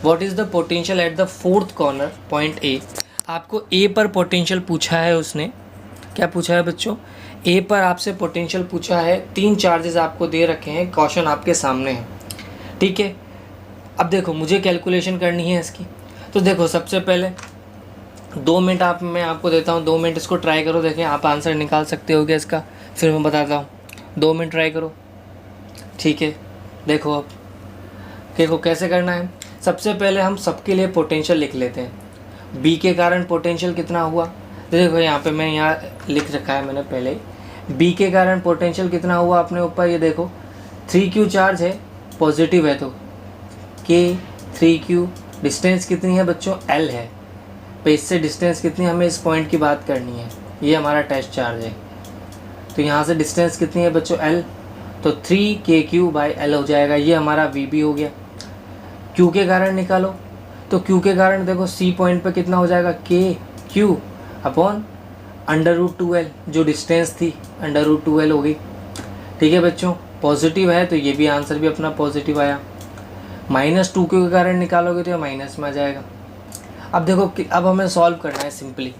S1: What is the potential at the fourth corner point A। आपको A पर पोटेंशियल पूछा है उसने, क्या पूछा है बच्चों, A पर आपसे पोटेंशियल पूछा है। 3 चार्जेस आपको दे रखे हैं, क्वेश्चन आपके सामने है। ठीक है, अब देखो मुझे कैलकुलेशन करनी है इसकी। तो देखो सबसे पहले 2 मिनट मैं आपको देता हूँ, 2 मिनट इसको ट्राई करो, देखें आप आंसर निकाल सकते हो क्या इसका, फिर मैं बताता हूँ। 2 मिनट ट्राई करो। ठीक है, देखो अब देखो कैसे करना है। सबसे पहले हम सबके लिए पोटेंशियल लिख लेते हैं। बी के कारण पोटेंशियल कितना हुआ, तो देखो यहाँ पे मैं यहाँ लिख रखा है मैंने पहले। बी के कारण पोटेंशियल कितना हुआ अपने ऊपर, ये देखो 3Q चार्ज है, पॉजिटिव है, तो K 3Q। डिस्टेंस कितनी है बच्चों, L है। तो इससे डिस्टेंस कितनी, हमें इस पॉइंट की बात करनी है, ये हमारा टेस्ट चार्ज है। तो यहाँ से डिस्टेंस कितनी है बच्चों, L, तो 3KQ/L हो जाएगा। ये हमारा VB हो गया। Q के कारण निकालो, तो Q के कारण देखो C पॉइंट पे कितना हो जाएगा, KQ अपॉन √2L, जो डिस्टेंस थी √2L हो गई। ठीक है बच्चों, पॉजिटिव है तो ये भी आंसर भी अपना पॉजिटिव आया। -2Q के कारण निकालोगे तो ये माइनस में आ जाएगा। अब देखो कि अब हमें सॉल्व करना है सिंपली।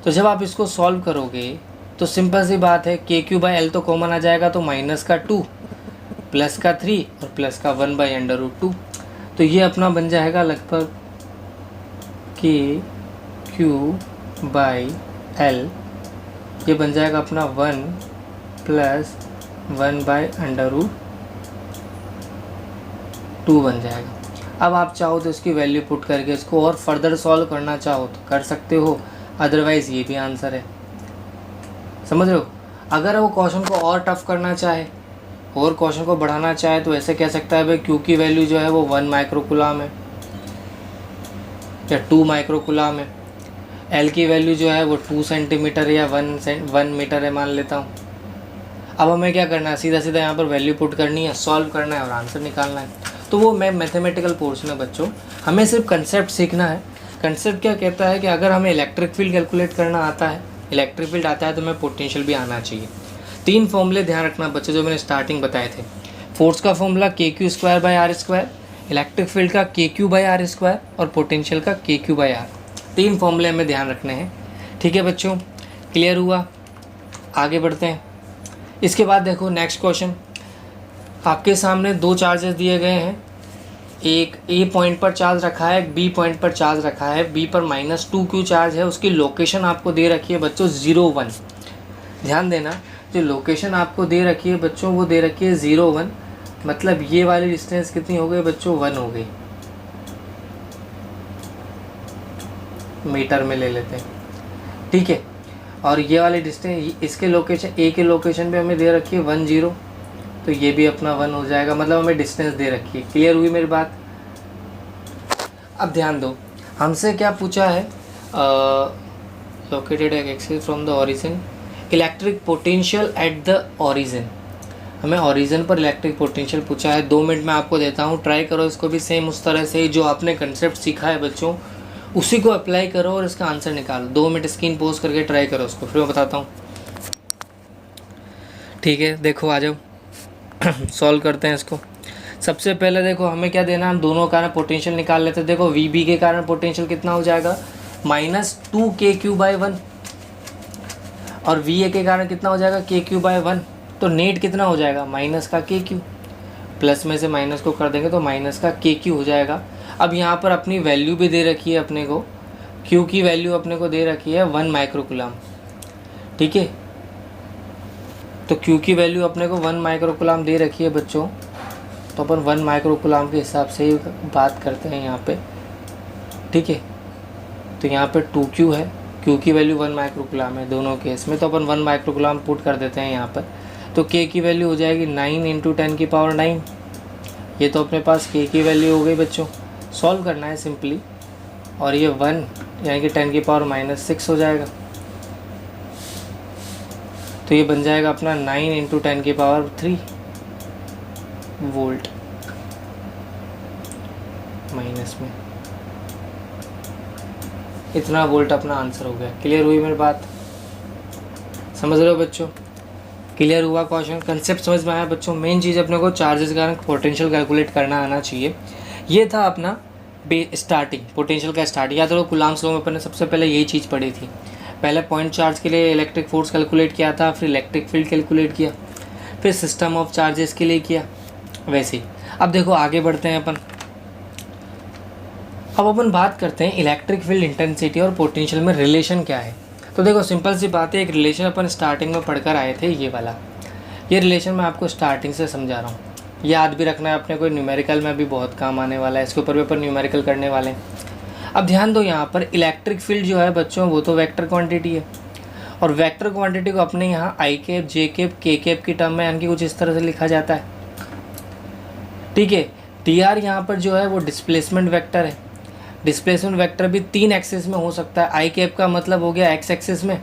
S1: तो जब आप इसको सॉल्व करोगे तो सिंपल सी बात है, KQ/L तो कॉमन आ जाएगा, तो -2 +3 और +1 बाई √2। तो ये अपना बन जाएगा लगभग KQ/L, ये बन जाएगा अपना 1 + 1 बाई √2 बन जाएगा। अब आप चाहो तो इसकी वैल्यू पुट करके इसको और फर्दर सॉल्व करना चाहो तो कर सकते हो, अदरवाइज़ ये भी आंसर है। समझ रहे हो? अगर वो क्वेश्चन को और टफ करना चाहे और क्वेश्चन को बढ़ाना चाहे तो ऐसे कह सकता है भाई Q की वैल्यू जो है वो 1 माइक्रोकुलाम है या 2 माइक्रोकुलाम है, L की वैल्यू जो है वो 2 सेंटीमीटर या 1 मीटर है मान लेता हूँ। अब हमें क्या करना है, सीधा सीधा यहाँ पर वैल्यू पुट करनी है, सॉल्व करना है और आंसर निकालना है। तो वो मैथमेटिकल पोर्शन है बच्चों, हमें सिर्फ कंसेप्ट सीखना है। कंसेप्ट क्या कहता है कि अगर हमें इलेक्ट्रिक फील्ड कैलकुलेट करना आता है, इलेक्ट्रिक फील्ड आता है, तो हमें पोटेंशियल भी आना चाहिए। 3 फॉर्मूले ध्यान रखना बच्चों जो मैंने स्टार्टिंग बताए थे। फोर्स का फॉर्मूला KQ²/R², इलेक्ट्रिक फील्ड का KQ/R² और पोटेंशियल का KQ/R। 3 फॉर्मूले हमें ध्यान रखने हैं। ठीक है बच्चों, क्लियर हुआ? आगे बढ़ते हैं। इसके बाद देखो नेक्स्ट क्वेश्चन, आपके सामने 2 चार्जेस दिए गए हैं। एक A पॉइंट पर चार्ज रखा है, एक B पॉइंट पर चार्ज रखा है। B पर -2Q चार्ज है, उसकी लोकेशन आपको दे रखी है बच्चों 0, 1। ध्यान देना, जो लोकेशन आपको दे रखी है बच्चों वो दे रखी है 0, 1, मतलब ये वाली डिस्टेंस कितनी हो गई बच्चों, 1 हो गई। मीटर में ले लेते हैं, ठीक है। और ये वाली डिस्टेंस, इसके लोकेशन A के लोकेशन पे हमें दे रखी है 1, 0, तो ये भी अपना 1 हो जाएगा, मतलब हमें डिस्टेंस दे रखी है। क्लियर हुई मेरी बात? अब ध्यान दो, हमसे क्या पूछा है, located axis from the origin, electric potential at the origin. हमें ओरिजिन पर इलेक्ट्रिक पोटेंशियल पूछा है। 2 मिनट में आपको देता हूँ, ट्राई करो इसको भी सेम उस तरह से जो आपने कंसेप्ट सीखा है बच्चों, उसी को अप्लाई करो और इसका आंसर निकालो। 2 मिनट स्क्रीन पोज करके ट्राई करो उसको, फिर मैं बताता हूँ। ठीक है, देखो आ जाओ सॉल्व करते हैं इसको। सबसे पहले देखो हमें क्या देना, हम दोनों कारण पोटेंशियल निकाल लेते हैं। देखो VB के कारण पोटेंशियल कितना हो जाएगा, -2KQ/1, और VA के कारण कितना हो जाएगा, KQ/1। तो नेट कितना हो जाएगा, माइनस का KQ, प्लस में से माइनस को कर देंगे तो माइनस का KQ हो जाएगा। अब यहाँ पर अपनी वैल्यू भी दे रखी है अपने को, Q की वैल्यू अपने को दे रखी है 1 माइक्रोकुलाम, ठीक है। तो Q की वैल्यू अपने को 1 माइक्रोकुलाम दे रखी है बच्चों, तो अपन 1 माइक्रोकुलाम के हिसाब से ही बात करते हैं यहाँ पे, ठीक है। तो यहाँ पे 2Q है, Q की वैल्यू 1 माइक्रोकुलाम है दोनों केस में, तो अपन 1 माइक्रोकुलाम पुट कर देते हैं यहाँ पर। तो K की वैल्यू हो जाएगी 9 × 10⁹। ये तो अपने पास K की वैल्यू हो गई बच्चों, सॉल्व करना है सिंपली, और ये 1 यानी कि 10⁻⁻6 हो जाएगा। तो ये बन जाएगा अपना 9 इंटू 10⁻³ वोल्ट माइनस में, इतना वोल्ट अपना आंसर हो गया। क्लियर हुई मेरी बात? समझ रहे हो बच्चों? क्लियर हुआ क्वेश्चन? कंसेप्ट समझ में आया बच्चों? मेन चीज़ अपने को चार्जेस का पोटेंशियल कैलकुलेट करना आना चाहिए। ये था अपना स्टार्टिंग, पोटेंशियल का स्टार्ट। याद रखो कूलम्ब्स लॉ में अपन ने सबसे पहले यही चीज़ पढ़ी थी। पहले पॉइंट चार्ज के लिए इलेक्ट्रिक फोर्स कैलकुलेट किया था, फिर इलेक्ट्रिक फील्ड कैलकुलेट किया, फिर सिस्टम ऑफ चार्जेस के लिए किया। वैसे ही अब देखो आगे बढ़ते हैं अपन। अब अपन बात करते हैं इलेक्ट्रिक फील्ड इंटेंसिटी और पोटेंशियल में रिलेशन क्या है। तो देखो सिंपल सी बात है, एक रिलेशन अपन स्टार्टिंग में पढ़कर आए थे, ये वाला। ये रिलेशन मैं आपको स्टार्टिंग से समझा रहा हूँ, याद भी रखना है अपने को, न्यूमेरिकल में भी बहुत काम आने वाला है, इसके ऊपर भी अपन न्यूमेरिकल करने वाले हैं। अब ध्यान दो, यहाँ पर इलेक्ट्रिक फील्ड जो है बच्चों वो तो वेक्टर क्वांटिटी है, और वेक्टर क्वांटिटी को अपने यहाँ आई कैप, जे कैप, के कैप की टर्म में यानी कि कुछ इस तरह से लिखा जाता है। ठीक है, टी आर यहाँ पर जो है वो डिस्प्लेसमेंट वेक्टर है। डिस्प्लेसमेंट वेक्टर भी 3 एक्सिस में हो सकता है। आई कैप का मतलब हो गया एक्स एक्सिस में,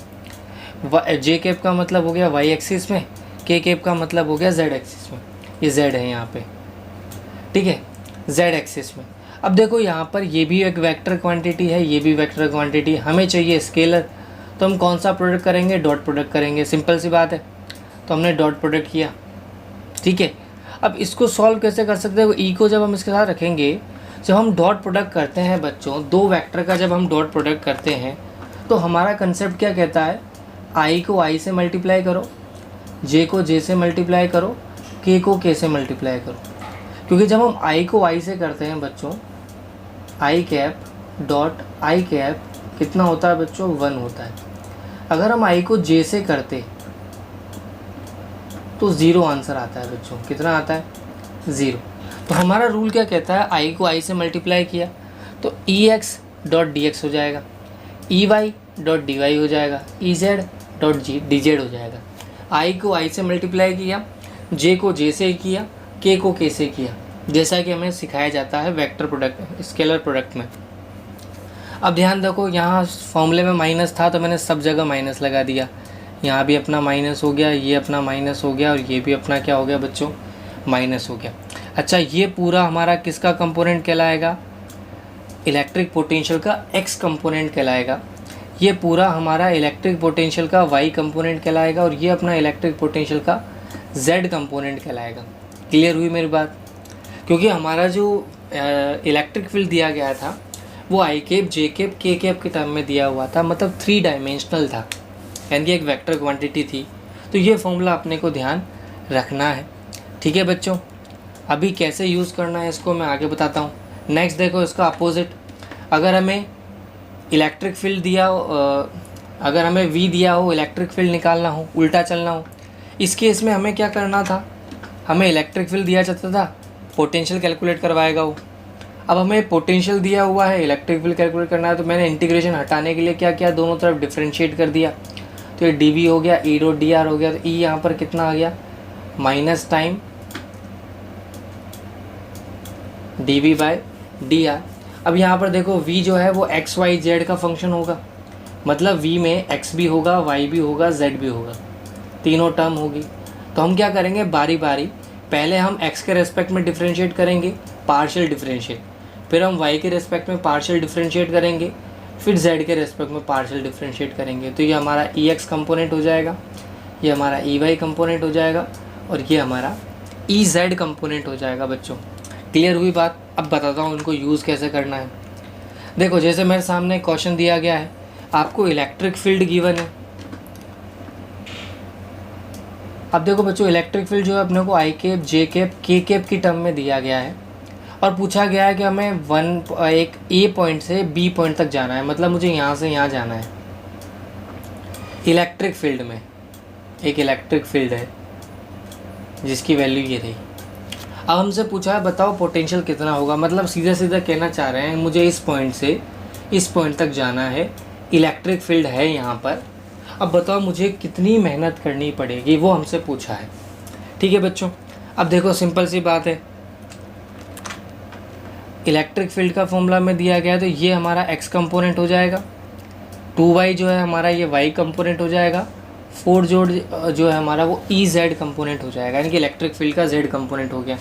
S1: जे कैप का मतलब हो गया वाई एक्सिस में, के कैप का मतलब हो गया जेड एक्सिस में। ये जेड है यहाँ पे, ठीक है, जेड एक्सिस में। अब देखो यहाँ पर ये भी एक वेक्टर क्वांटिटी है, ये भी वेक्टर क्वांटिटी। हमें चाहिए स्केलर, तो हम कौन सा प्रोडक्ट करेंगे? डॉट प्रोडक्ट करेंगे, सिंपल सी बात है। तो हमने डॉट प्रोडक्ट किया, ठीक है। अब इसको सॉल्व कैसे कर सकते हैं? ई को जब हम इसके साथ रखेंगे, जब हम डॉट प्रोडक्ट करते हैं बच्चों, दो वेक्टर का जब हम डॉट प्रोडक्ट करते हैं तो हमारा कंसेप्ट क्या कहता है? आई को आई से मल्टीप्लाई करो, जे को जे से मल्टीप्लाई करो, के को के से मल्टीप्लाई करो। क्योंकि जब हम आई को आई से करते हैं बच्चों, आई कैप डॉट आई कैप कितना होता है बच्चों? 1 होता है। अगर हम आई को जे से करते तो 0 आंसर आता है बच्चों। कितना आता है? 0। तो हमारा रूल क्या कहता है? आई को आई से मल्टीप्लाई किया तो e x dot d x हो जाएगा, e y dot d y हो जाएगा, e z dot d z हो जाएगा। आई को आई से मल्टीप्लाई किया, जे को जे से किया, के को के से किया, जैसा कि हमें सिखाया जाता है वेक्टर प्रोडक्ट, स्केलर प्रोडक्ट में। अब ध्यान रखो, यहाँ फॉर्मूले में माइनस था तो मैंने सब जगह माइनस लगा दिया। यहाँ भी अपना माइनस हो गया, ये अपना माइनस हो गया, और ये भी अपना क्या हो गया बच्चों? माइनस हो गया। अच्छा, ये पूरा हमारा किसका कंपोनेंट कहलाएगा? इलेक्ट्रिक पोटेंशियल का एक्स कंपोनेंट कहलाएगा। ये पूरा हमारा इलेक्ट्रिक पोटेंशियल का वाई कंपोनेंट कहलाएगा, और ये अपना इलेक्ट्रिक पोटेंशियल का जेड कंपोनेंट कहलाएगा। क्लियर हुई मेरी बात? क्योंकि हमारा जो इलेक्ट्रिक फील्ड दिया गया था वो आई कैप, जे कैप, के कैप के टर्म में दिया हुआ था, मतलब 3 डायमेंशनल था, यानी कि एक वेक्टर क्वांटिटी थी। तो ये फॉर्मूला अपने को ध्यान रखना है, ठीक है बच्चों। अभी कैसे यूज़ करना है इसको मैं आगे बताता हूँ। नेक्स्ट देखो इसका अपोजिट, अगर हमें इलेक्ट्रिक फील्ड दिया हो, अगर हमें वी दिया हो, इलेक्ट्रिक फील्ड निकालना हो, उल्टा चलना हो, इस केस में हमें क्या करना था? हमें इलेक्ट्रिक फील्ड दिया जाता था, पोटेंशियल कैलकुलेट करवाएगा वो। अब हमें पोटेंशियल दिया हुआ है, इलेक्ट्रिक फील्ड कैलकुलेट करना है, तो मैंने इंटीग्रेशन हटाने के लिए क्या किया? दोनों तरफ डिफ्रेंशिएट कर दिया। तो ये डी वी हो गया, ई डॉट डी आर हो गया। तो ई यहाँ पर कितना आ गया? Minus time d v by d r. अब यहाँ पर देखो v जो है वो एक्स वाई जेड का फंक्शन होगा, मतलब v में x भी होगा, y भी होगा, z भी होगा, तीनों टर्म होगी। तो हम क्या करेंगे? बारी बारी पहले हम x के रेस्पेक्ट में डिफरेंशिएट करेंगे, पार्शियल डिफरेंशिएट, फिर हम y के रेस्पेक्ट में पार्शियल डिफरेंशिएट करेंगे, फिर z के रेस्पेक्ट में पार्शियल डिफरेंशिएट करेंगे। तो ये हमारा ई एक्स कंपोनेंट हो जाएगा, ये हमारा ई वाई कंपोनेंट हो जाएगा, और ये हमारा ई जेड कंपोनेंट हो जाएगा बच्चों। क्लियर हुई बात? अब बताता हूँ इनको यूज़ कैसे करना है। देखो जैसे मेरे सामने क्वेश्चन दिया गया है, आपको इलेक्ट्रिक फील्ड गिवन है। अब देखो बच्चों, इलेक्ट्रिक फील्ड जो है अपने को आई कैप, जे कैप, के कैप की टर्म में दिया गया है, और पूछा गया है कि हमें एक ए पॉइंट से बी पॉइंट तक जाना है, मतलब मुझे यहाँ से यहाँ जाना है। इलेक्ट्रिक फील्ड में एक इलेक्ट्रिक फील्ड है जिसकी वैल्यू ये रही। अब हमसे पूछा है बताओ पोटेंशियल कितना होगा, मतलब सीधा सीधा कहना चाह रहे हैं मुझे इस पॉइंट से इस पॉइंट तक जाना है, इलेक्ट्रिक फील्ड है यहाँ पर, अब बताओ मुझे कितनी मेहनत करनी पड़ेगी, वो हमसे पूछा है। ठीक है बच्चों, अब देखो सिंपल सी बात है, इलेक्ट्रिक फील्ड का फॉर्मूला में दिया गया है, तो ये हमारा x कंपोनेंट हो जाएगा, 2y जो है हमारा ये y कंपोनेंट हो जाएगा, 4 जो है हमारा वो ई जेड कंपोनेंट हो जाएगा, यानी कि इलेक्ट्रिक फील्ड का जेड कंपोनेंट हो गया।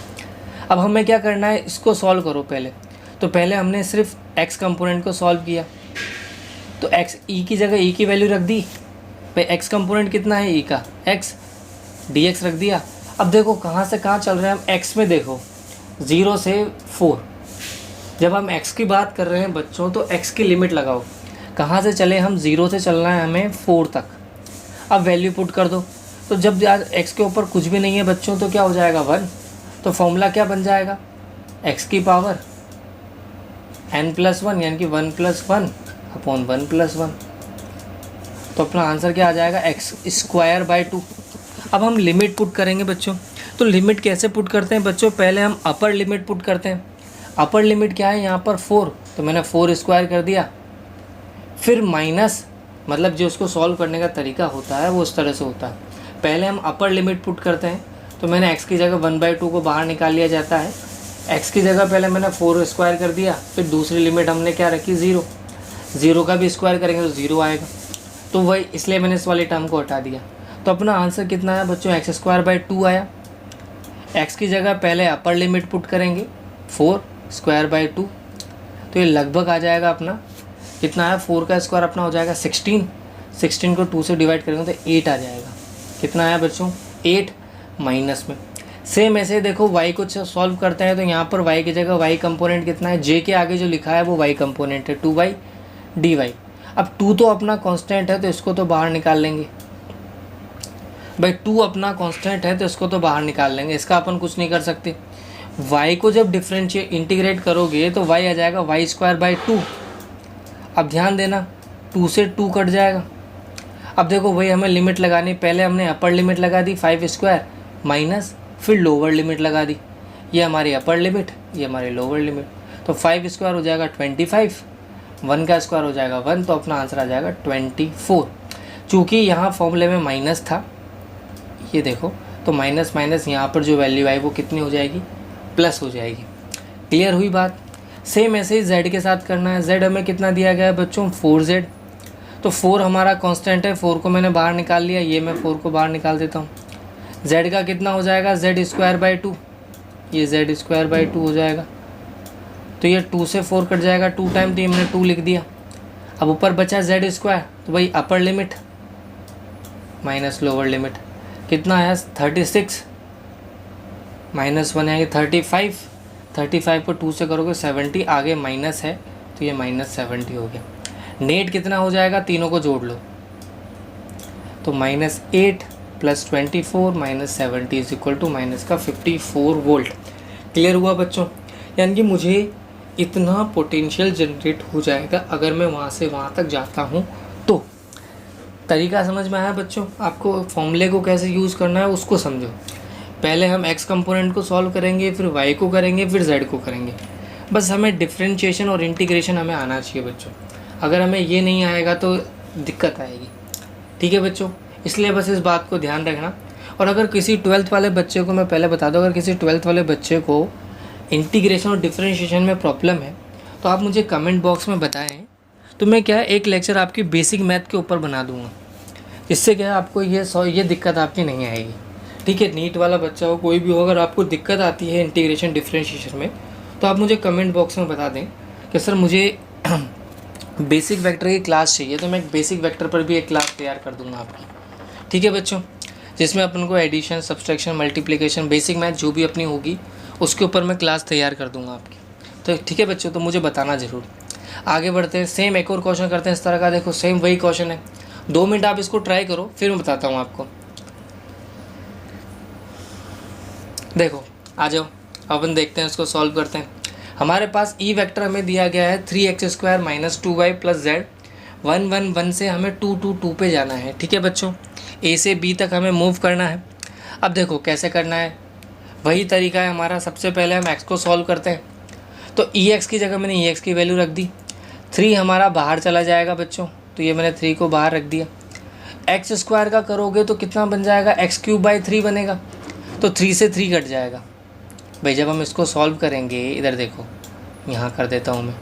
S1: अब हमें क्या करना है, इसको सॉल्व करो पहले। तो पहले हमने सिर्फ एक्स कंपोनेंट को सॉल्व किया, तो एक्स ई की जगह ई की वैल्यू रख दी भाई। एक्स कंपोनेंट कितना है ई का, एक्स, डी एक्स रख दिया। अब देखो कहाँ से कहाँ चल रहे हैं हम, एक्स में देखो 0 से 4। जब हम एक्स की बात कर रहे हैं बच्चों तो एक्स की लिमिट लगाओ, कहाँ से चले हम, 0 से चलना है हमें 4 तक। अब वैल्यू पुट कर दो, तो जब यार एक्स के ऊपर कुछ भी नहीं है बच्चों तो क्या हो जाएगा 1। तो फॉर्मूला क्या बन जाएगा, एक्स की पावर n+1 यानी कि 1+1 अपॉन 1+1। तो अपना आंसर क्या आ जाएगा, x²/2। अब हम लिमिट पुट करेंगे बच्चों। तो लिमिट कैसे पुट करते हैं बच्चों, पहले हम अपर लिमिट पुट करते हैं। अपर लिमिट क्या है यहाँ पर 4, तो मैंने 4² कर दिया। फिर माइनस, मतलब जो उसको सॉल्व करने का तरीका होता है वो उस तरह से होता है। पहले हम अपर लिमिट पुट करते हैं, तो मैंने x की जगह 1/2 को बाहर निकाल लिया जाता है। x की जगह पहले मैंने 4² कर दिया, फिर दूसरी लिमिट हमने क्या रखी, 0। 0 का भी स्क्वायर करेंगे तो 0 आएगा, तो वही इसलिए मैंने इस वाले टर्म को हटा दिया। तो अपना आंसर कितना आया बच्चों, x²/2 आया। x की जगह पहले अपर लिमिट पुट करेंगे 4²2, तो ये लगभग आ जाएगा अपना कितना आया, 4 का स्क्वायर अपना हो जाएगा 16। 16 को 2 से डिवाइड करेंगे तो 8 आ जाएगा। कितना आया बच्चों, 8 माइनस में। सेम ऐसे देखो y को सॉल्व करते हैं, तो यहाँ पर y की जगह y कंपोनेंट कितना है, j के आगे जो लिखा है वो y कंपोनेंट है 2y dy। अब 2 तो अपना कांस्टेंट है तो इसको तो बाहर निकाल लेंगे भाई। 2 अपना कांस्टेंट है तो इसको तो बाहर निकाल लेंगे, इसका अपन कुछ नहीं कर सकते। y को जब डिफरेंशिएट इंटीग्रेट करोगे तो y आ जाएगा y²/2। अब ध्यान देना 2 से 2 कट जाएगा। अब देखो वही हमें लिमिट लगानी, पहले हमने अपर लिमिट लगा दी 5² माइनस, फिर लोअर लिमिट लगा दी। ये हमारी अपर लिमिट, ये हमारी लोअर लिमिट। तो 5² हो जाएगा 25, 1 का स्क्वायर हो जाएगा 1, तो अपना आंसर आ जाएगा 24। चूँकि यहाँ फॉर्मूले में माइनस था, ये देखो, तो माइनस माइनस यहाँ पर जो वैल्यू आई वो कितनी हो जाएगी, प्लस हो जाएगी। क्लियर हुई बात। सेम ऐसे ही z के साथ करना है। z हमें कितना दिया गया है बच्चों, 4z। तो 4 हमारा कांस्टेंट है, 4 को मैंने बाहर निकाल लिया, ये मैं 4 को बाहर निकाल देता हूँ। z का कितना हो जाएगा, z²/2, ये z²/2 हो जाएगा। तो ये 2 से 4 कट जाएगा 2 टाइम, तो ये मैंने 2 लिख दिया। अब ऊपर बचा z², तो भाई upper limit minus lower limit कितना आया, 36 माइनस 1 आएगी 35। 35 को 2 से करोगे 70, आगे माइनस है तो ये -70 हो गया। नेट कितना हो जाएगा, तीनों को जोड़ लो, तो -8 + 24 - 70 = माइनस का 54 वोल्ट। क्लियर हुआ बच्चों। यानी कि मुझे इतना पोटेंशियल जनरेट हो जाएगा अगर मैं वहाँ से वहाँ तक जाता हूँ। तो तरीका समझ में आया बच्चों, आपको फॉर्मूले को कैसे यूज़ करना है उसको समझो। पहले हम x कंपोनेंट को सॉल्व करेंगे, फिर y को करेंगे, फिर z को करेंगे। बस हमें डिफरेंशिएशन और इंटीग्रेशन हमें आना चाहिए बच्चों। अगर हमें ये नहीं आएगा तो दिक्कत आएगी। ठीक है बच्चों, इसलिए बस इस बात को ध्यान रखना। और अगर किसी 12th वाले बच्चे को, मैं पहले बता दूँ, अगर किसी 12th वाले बच्चे को इंटीग्रेशन और डिफरेंशिएशन में प्रॉब्लम है तो आप मुझे कमेंट बॉक्स में बताएं, तो मैं क्या एक लेक्चर आपकी बेसिक मैथ के ऊपर बना दूँगा, जिससे क्या आपको ये दिक्कत आपकी नहीं आएगी। ठीक है, नीट वाला बच्चा हो, कोई भी हो, अगर आपको दिक्कत आती है इंटीग्रेशन डिफरेंशिएशन में तो आप मुझे कमेंट बॉक्स में बता दें कि सर मुझे बेसिक वेक्टर की क्लास चाहिए, तो मैं बेसिक वेक्टर पर भी एक क्लास तैयार कर दूंगा आपकी। ठीक है बच्चों, जिसमें अपन को addition, subtraction, multiplication, basic math जो भी अपनी होगी उसके ऊपर मैं क्लास तैयार कर दूंगा आपकी। तो ठीक है बच्चों, तो मुझे बताना ज़रूर। आगे बढ़ते हैं, सेम एक और क्वेश्चन करते हैं इस तरह का। देखो सेम वही क्वेश्चन है, 2 मिनट आप इसको ट्राई करो, फिर मैं बताता हूँ आपको। देखो आ जाओ, अपन देखते हैं, इसको सॉल्व करते हैं। हमारे पास ई वेक्टर हमें दिया गया है 3x² - 2y + z। 1 1 1 से हमें 2 2 2 पे जाना है। ठीक है बच्चों, ए से बी तक हमें मूव करना है। अब देखो कैसे करना है, वही तरीका है हमारा। सबसे पहले हम x को सॉल्व करते हैं, तो ई एक्स की जगह मैंने ई एक्स की वैल्यू रख दी। 3 हमारा बाहर चला जाएगा बच्चों, तो ये मैंने 3 को बाहर रख दिया। x² का करोगे तो कितना बन जाएगा, x³/3 बनेगा, तो 3 से 3 कट जाएगा भाई। जब हम इसको सॉल्व करेंगे, इधर देखो, यहाँ कर देता हूँ मैं,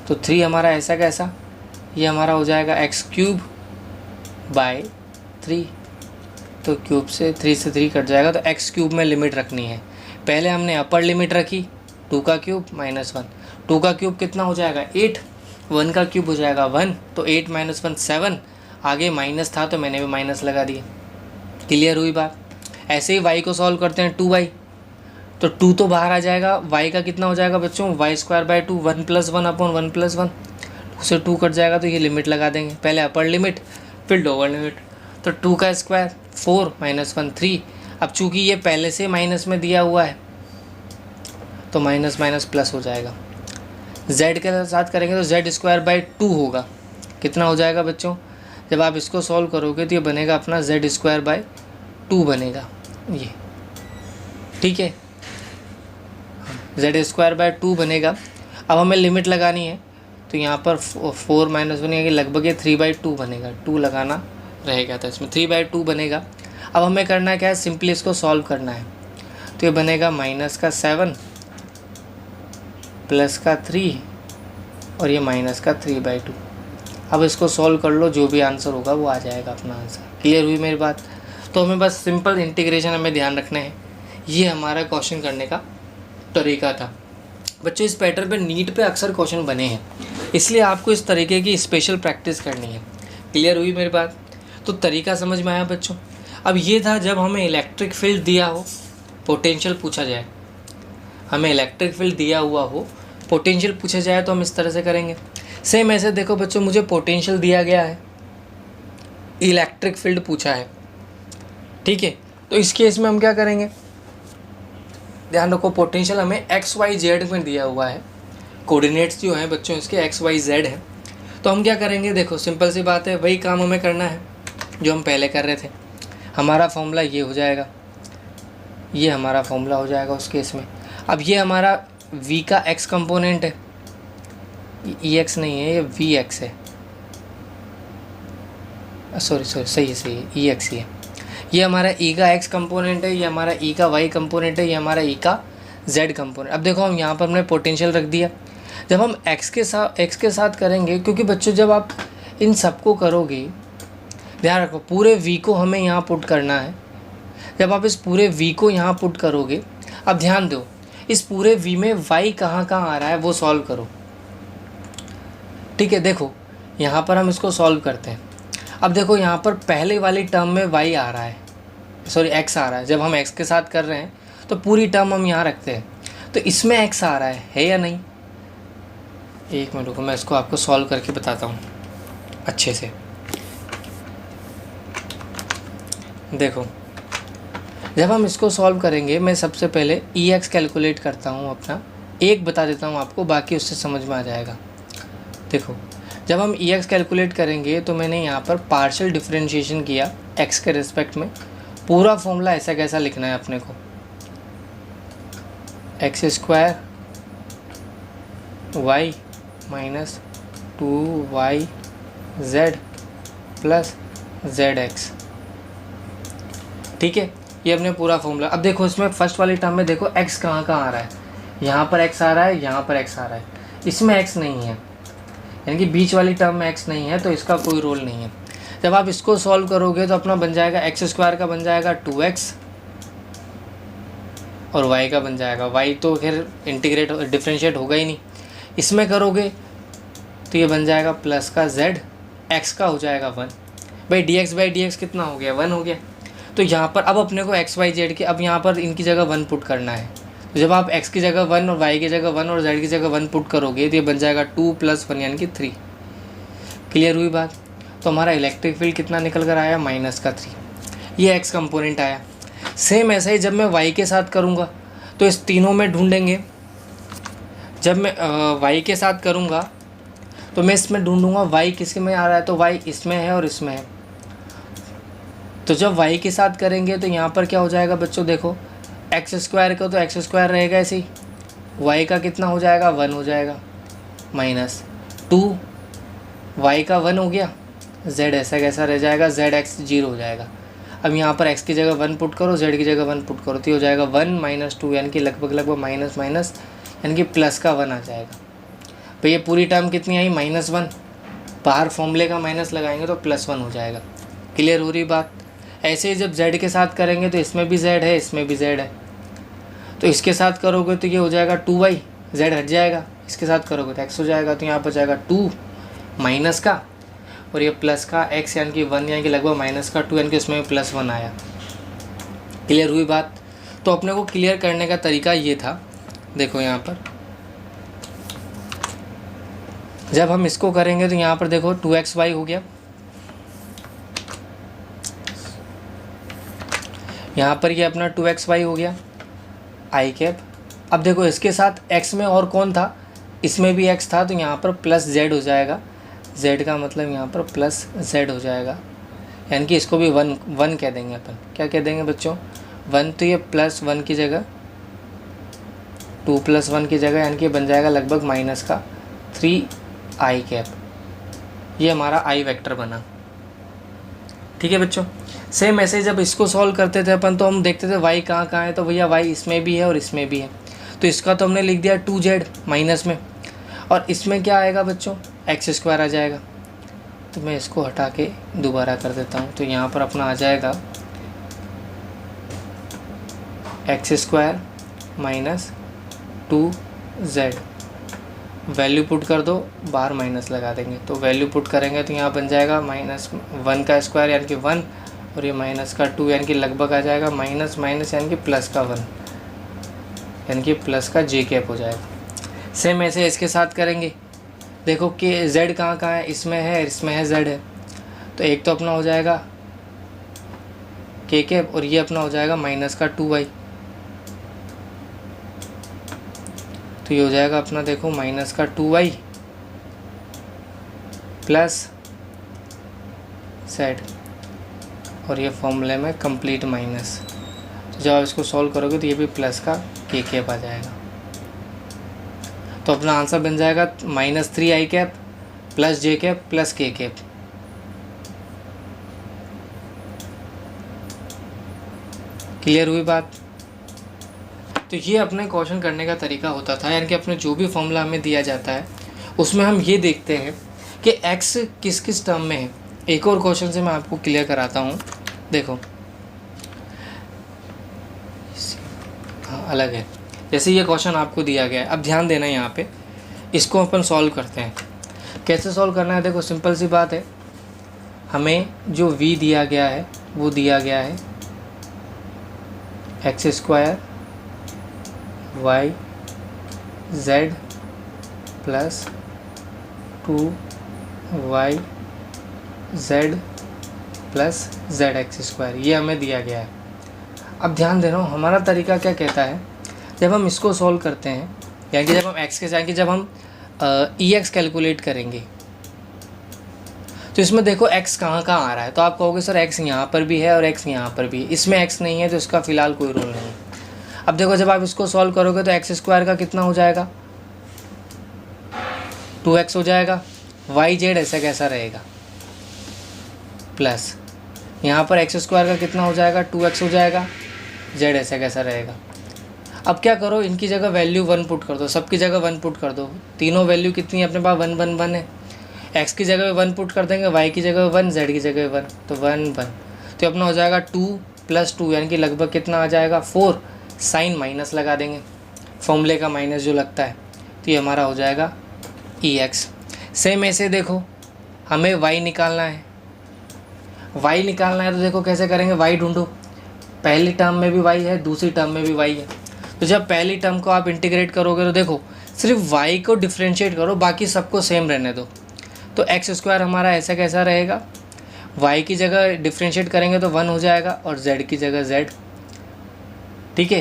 S1: तो 3 हमारा ऐसा कैसा, ये हमारा हो जाएगा x³/3। तो क्यूब से 3 से 3 कट जाएगा, तो एक्स क्यूब में लिमिट रखनी है। पहले हमने अपर लिमिट रखी 2 का क्यूब -1, 2 का क्यूब कितना हो जाएगा 8, 1 का क्यूब हो जाएगा 1, तो 8 - 1 7, आगे माइनस था तो मैंने भी माइनस लगा दिया। क्लियर हुई बात। ऐसे ही y को सॉल्व करते हैं 2y, तो 2 तो बाहर आ जाएगा, y का कितना हो जाएगा बच्चों y² 2, 1 + 1 अपॉन 1 + 1, उससे 2 कट जाएगा, तो ये लिमिट लगा देंगे, पहले अपर लिमिट फिर लोअर लिमिट, तो 2 का स्क्वायर 4 - 1 3। अब चूंकि ये पहले से माइनस में दिया हुआ है तो माइनस माइनस प्लस हो जाएगा। z के साथ करेंगे तो z² 2 होगा, कितना हो जाएगा बच्चों, जब आप इसको सॉल्व करोगे तो ये बनेगा अपना z² 2 बनेगा ये, ठीक है, z² 2 बनेगा। अब हमें लिमिट लगानी है, तो यहाँ पर 4 - 1 यानी लगभग ये 3/2 बनेगा, 2 लगाना रहेगा, तो इसमें 3/2 बनेगा। अब हमें करना क्या है, सिंपली इसको सॉल्व करना है, तो ये बनेगा -7 +3 और ये -3/2। अब इसको सॉल्व कर लो, जो भी आंसर होगा वो आ जाएगा अपना आंसर। क्लियर हुई मेरी बात। तो हमें बस सिंपल इंटीग्रेशन हमें ध्यान रखना है, ये हमारा क्वेश्चन करने का तरीका था। बच्चों इस पैटर्न पे नीट पे अक्सर क्वेश्चन बने हैं, इसलिए आपको इस तरीके की स्पेशल प्रैक्टिस करनी है। क्लियर हुई मेरी बात। तो तरीका समझ में आया बच्चों। अब ये था जब हमें इलेक्ट्रिक फील्ड दिया हो, पोटेंशियल पूछा जाए, हमें इलेक्ट्रिक फील्ड दिया हुआ हो, पोटेंशियल पूछा जाए तो हम इस तरह से करेंगे। सेम ऐसे देखो बच्चों, मुझे पोटेंशियल दिया गया है, इलेक्ट्रिक फील्ड पूछा है, ठीक है, तो इस केस में हम क्या करेंगे, ध्यान रखो पोटेंशियल हमें XYZ में दिया हुआ है, कोऑर्डिनेट्स जो हैं बच्चों इसके XYZ है, तो हम क्या करेंगे, देखो सिंपल सी बात है, वही काम हमें करना है जो हम पहले कर रहे थे। हमारा फॉर्मूला ये हो जाएगा, ये हमारा फॉर्मूला हो जाएगा उस केस में। अब ये हमारा v का x कंपोनेंट है, ex नहीं है, ये vx है, सॉरी सही है ex ही है। ये हमारा e का x कंपोनेंट है, ये हमारा e का y कंपोनेंट है, ये हमारा e का z कंपोनेंट। अब देखो हम यहाँ पर हमने पोटेंशियल रख दिया। जब हम x के साथ करेंगे, क्योंकि बच्चों जब आप इन सबको करोगे, ध्यान रखो पूरे v को हमें यहाँ पुट करना है। जब आप इस पूरे v को यहाँ पुट करोगे, अब ध्यान दो इस पूरे v में y कहाँ आ रहा है वो सॉल्व करो, ठीक है। देखो यहाँ पर हम इसको सॉल्व करते हैं। अब देखो यहाँ पर पहले वाली टर्म में y आ रहा है, सॉरी x आ रहा है। जब हम x के साथ कर रहे हैं तो पूरी टर्म हम यहाँ रखते हैं, तो इसमें x आ रहा है या नहीं। एक मिनट रुको, मैं इसको आपको सॉल्व करके बताता हूँ अच्छे से। देखो जब हम इसको सॉल्व करेंगे, मैं सबसे पहले ex कैलकुलेट करता हूँ अपना, एक बता देता हूँ आपको, बाकी उससे समझ में आ जाएगा। देखो जब हम ex कैलकुलेट करेंगे तो मैंने यहाँ पर पार्शियल डिफरेंशिएशन किया x के रिस्पेक्ट में। पूरा फॉर्मूला ऐसा कैसा लिखना है अपने को, x² y minus 2yz plus zx, ठीक है, ये अपने पूरा फॉर्मूला। अब देखो इसमें फर्स्ट वाली टर्म में देखो x कहाँ आ रहा है, यहाँ पर x आ रहा है, यहाँ पर x आ रहा है, इसमें x नहीं है, यानी कि बीच वाली टर्म में x नहीं है, तो इसका कोई रोल नहीं है। जब आप इसको सॉल्व करोगे तो अपना बन जाएगा x² का बन जाएगा 2x और y का बन जाएगा, y तो खैर इंटीग्रेट डिफरेंशिएट होगा ही नहीं। इसमें करोगे तो ये बन जाएगा प्लस का z, x का हो जाएगा 1 भाई, dx/dx कितना हो गया 1 हो गया। तो यहाँ पर अब अपने को XYZ के, अब यहाँ पर इनकी जगह 1 पुट करना है। तो जब आप x की जगह 1 और y की जगह 1 और z की जगह 1 पुट करोगे तो ये बन जाएगा 2 + 1 यानी कि 3। क्लियर हुई बात। तो हमारा इलेक्ट्रिक फील्ड कितना निकल कर आया -3, ये x कंपोनेंट आया। सेम ऐसा ही जब मैं y के साथ करूँगा तो इस तीनों में ढूंढेंगे। जब मैं y के साथ करूँगा तो मैं इसमें ढूंढूंगा y किसके में आ रहा है, तो y इसमें है और इसमें है। तो जब y के साथ करेंगे तो यहाँ पर क्या हो जाएगा बच्चों, देखो x² का तो x² रहेगा ऐसे ही, y का कितना हो जाएगा 1 हो जाएगा, -2 y का 1 हो गया, z ऐसा कैसा रह जाएगा, zx 0 हो जाएगा। अब यहाँ पर x की जगह 1 पुट करो, z की जगह 1 पुट करो, तो ये हो जाएगा 1 - 2 यानी कि लगभग माइनस माइनस यानी कि प्लस का 1 आ जाएगा। तो ये पूरी टर्म कितनी आई -1, बाहर फॉर्मूले का माइनस लगाएंगे तो +1 हो जाएगा। क्लियर हो रही बात। ऐसे ही जब z के साथ करेंगे तो इसमें भी z है, इसमें भी z है, तो इसके साथ करोगे तो ये हो जाएगा 2y, z हट जाएगा, इसके साथ करोगे तो x हो जाएगा, तो यहाँ पर जाएगा 2 माइनस का और ये प्लस का x यानी कि 1 यानी कि लगभग माइनस का 2 यानी कि उसमें प्लस 1 आया। क्लियर हुई बात? तो अपने को क्लियर करने का तरीका ये था, देखो यहाँ पर जब हम इसको करेंगे तो यहाँ पर देखो 2xy हो गया, यहाँ पर ये अपना 2xy हो गया आई कैप। अब देखो इसके साथ x में और कौन था, इसमें भी x था, तो यहाँ पर प्लस z हो जाएगा, z का मतलब यहाँ पर प्लस z हो जाएगा, यानी कि इसको भी 1 कह देंगे अपन। क्या कह देंगे बच्चों? 1, तो ये प्लस 1 की जगह 2 प्लस 1 की जगह यानी कि बन जाएगा लगभग माइनस का 3 आई कैप। ये हमारा आई वेक्टर बना। ठीक है बच्चों, सेम ऐसे जब इसको सॉल्व करते थे अपन तो हम देखते थे y कहाँ कहाँ है, तो भैया y इसमें भी है और इसमें भी है, तो इसका तो हमने लिख दिया 2z माइनस में, और इसमें क्या आएगा बच्चों? x² आ जाएगा। तो मैं इसको हटा के दोबारा कर देता हूँ, तो यहाँ पर अपना आ जाएगा x² minus 2z। Value put कर दो, बाहर माइनस लगा देंगे, तो वैल्यू पुट करेंगे तो यहाँ बन जाएगा -1 का स्क्वायर यानी कि 1 और ये माइनस का 2 यानी कि लगभग आ जाएगा माइनस माइनस यानी कि प्लस का 1 यानी कि प्लस का j कैप हो जाएगा। सेम ऐसे इसके साथ करेंगे, देखो कि z कहाँ कहाँ है, इसमें है, इसमें है, z है, तो एक तो अपना हो जाएगा k कैप और ये अपना हो जाएगा माइनस का 2y, तो ये हो जाएगा अपना देखो माइनस का 2y प्लस z और ये फॉर्मूले में कंप्लीट माइनस, तो जब आप इसको सॉल्व करोगे तो ये भी प्लस का k कैप आ जाएगा। तो अपना आंसर बन जाएगा -3i cap plus j cap plus k cap. Clear हुई बात? तो ये अपने क्वेश्चन करने का तरीका होता था, यानी कि अपने जो भी फॉर्मूला हमें दिया जाता है उसमें हम ये देखते हैं कि x किस किस टर्म में है। एक और क्वेश्चन से मैं आपको क्लियर कराता हूँ, देखो हाँ अलग है। जैसे ये क्वेश्चन आपको दिया गया है, अब ध्यान देना यहाँ पे, इसको अपन सॉल्व करते हैं। कैसे सॉल्व करना है? देखो सिंपल सी बात है, हमें जो v दिया गया है वो दिया गया है x² y z plus 2y z plus zx², ये हमें दिया गया है। अब ध्यान देना, हमारा तरीका क्या कहता है, जब हम इसको सॉल्व करते हैं यानी कि जब हम x के साथ जब हम ex कैलकुलेट करेंगे तो इसमें देखो x कहाँ कहाँ आ रहा है, तो आप कहोगे सर x यहाँ पर भी है और x यहाँ पर भी है, इसमें x नहीं है तो इसका फ़िलहाल कोई रोल नहीं। अब देखो जब आप इसको सॉल्व करोगे तो x² का कितना हो जाएगा? 2x हो जाएगा, y z ऐसा कैसा रहेगा प्लस यहाँ पर x² का कितना हो जाएगा? 2x हो जाएगा, z ऐसा कैसा रहेगा। अब क्या करो, इनकी जगह वैल्यू 1 पुट कर दो, सबकी जगह 1 पुट कर दो, तीनों वैल्यू कितनी है अपने पास? 1 1 1 है। x की जगह 1 पुट कर देंगे, y की जगह 1, z की जगह 1, तो 1 1, तो अपना हो जाएगा 2 + 2 यानी कि लगभग कितना आ जाएगा? 4। साइन माइनस लगा देंगे, फॉर्मूले का माइनस जो लगता है, तो ये हमारा हो जाएगा ex। सेम ऐसे देखो हमें y निकालना है, y निकालना है तो देखो कैसे करेंगे, y ढूंढो, पहली टर्म में भी y है, दूसरी टर्म में भी y है, तो जब पहली टर्म को आप इंटीग्रेट करोगे तो देखो सिर्फ y को डिफ्रेंशिएट करो, बाकी सबको सेम रहने दो, तो x² हमारा ऐसा कैसा रहेगा? y की जगह डिफ्रेंशिएट करेंगे तो 1 हो जाएगा और z की जगह z, ठीक है,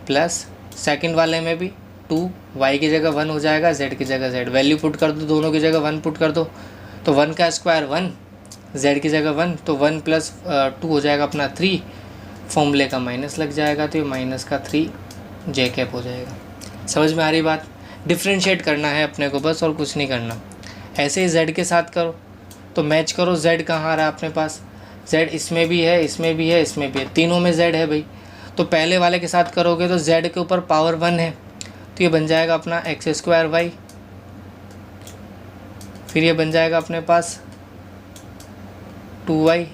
S1: प्लस सेकंड वाले में भी 2, y की जगह 1 हो जाएगा, z की जगह z, वैल्यू पुट कर दो, दोनों की जगह 1 पुट कर दो, तो 1 का स्क्वायर 1, z की जगह 1, तो 1 + 2 हो जाएगा अपना 3, फॉर्मूले का माइनस लग जाएगा, तो ये माइनस का 3 j कैप हो जाएगा। समझ में आ रही बात? डिफ्रेंशिएट करना है अपने को बस, और कुछ नहीं करना। ऐसे ही z के साथ करो, तो मैच करो, z कहाँ आ रहा है अपने पास? z इसमें भी है, इसमें भी है, इसमें भी है, तीनों में z है भाई। तो पहले वाले के साथ करोगे तो z के ऊपर पावर 1 है, तो ये बन जाएगा अपना x² y, फिर ये बन जाएगा अपने पास 2y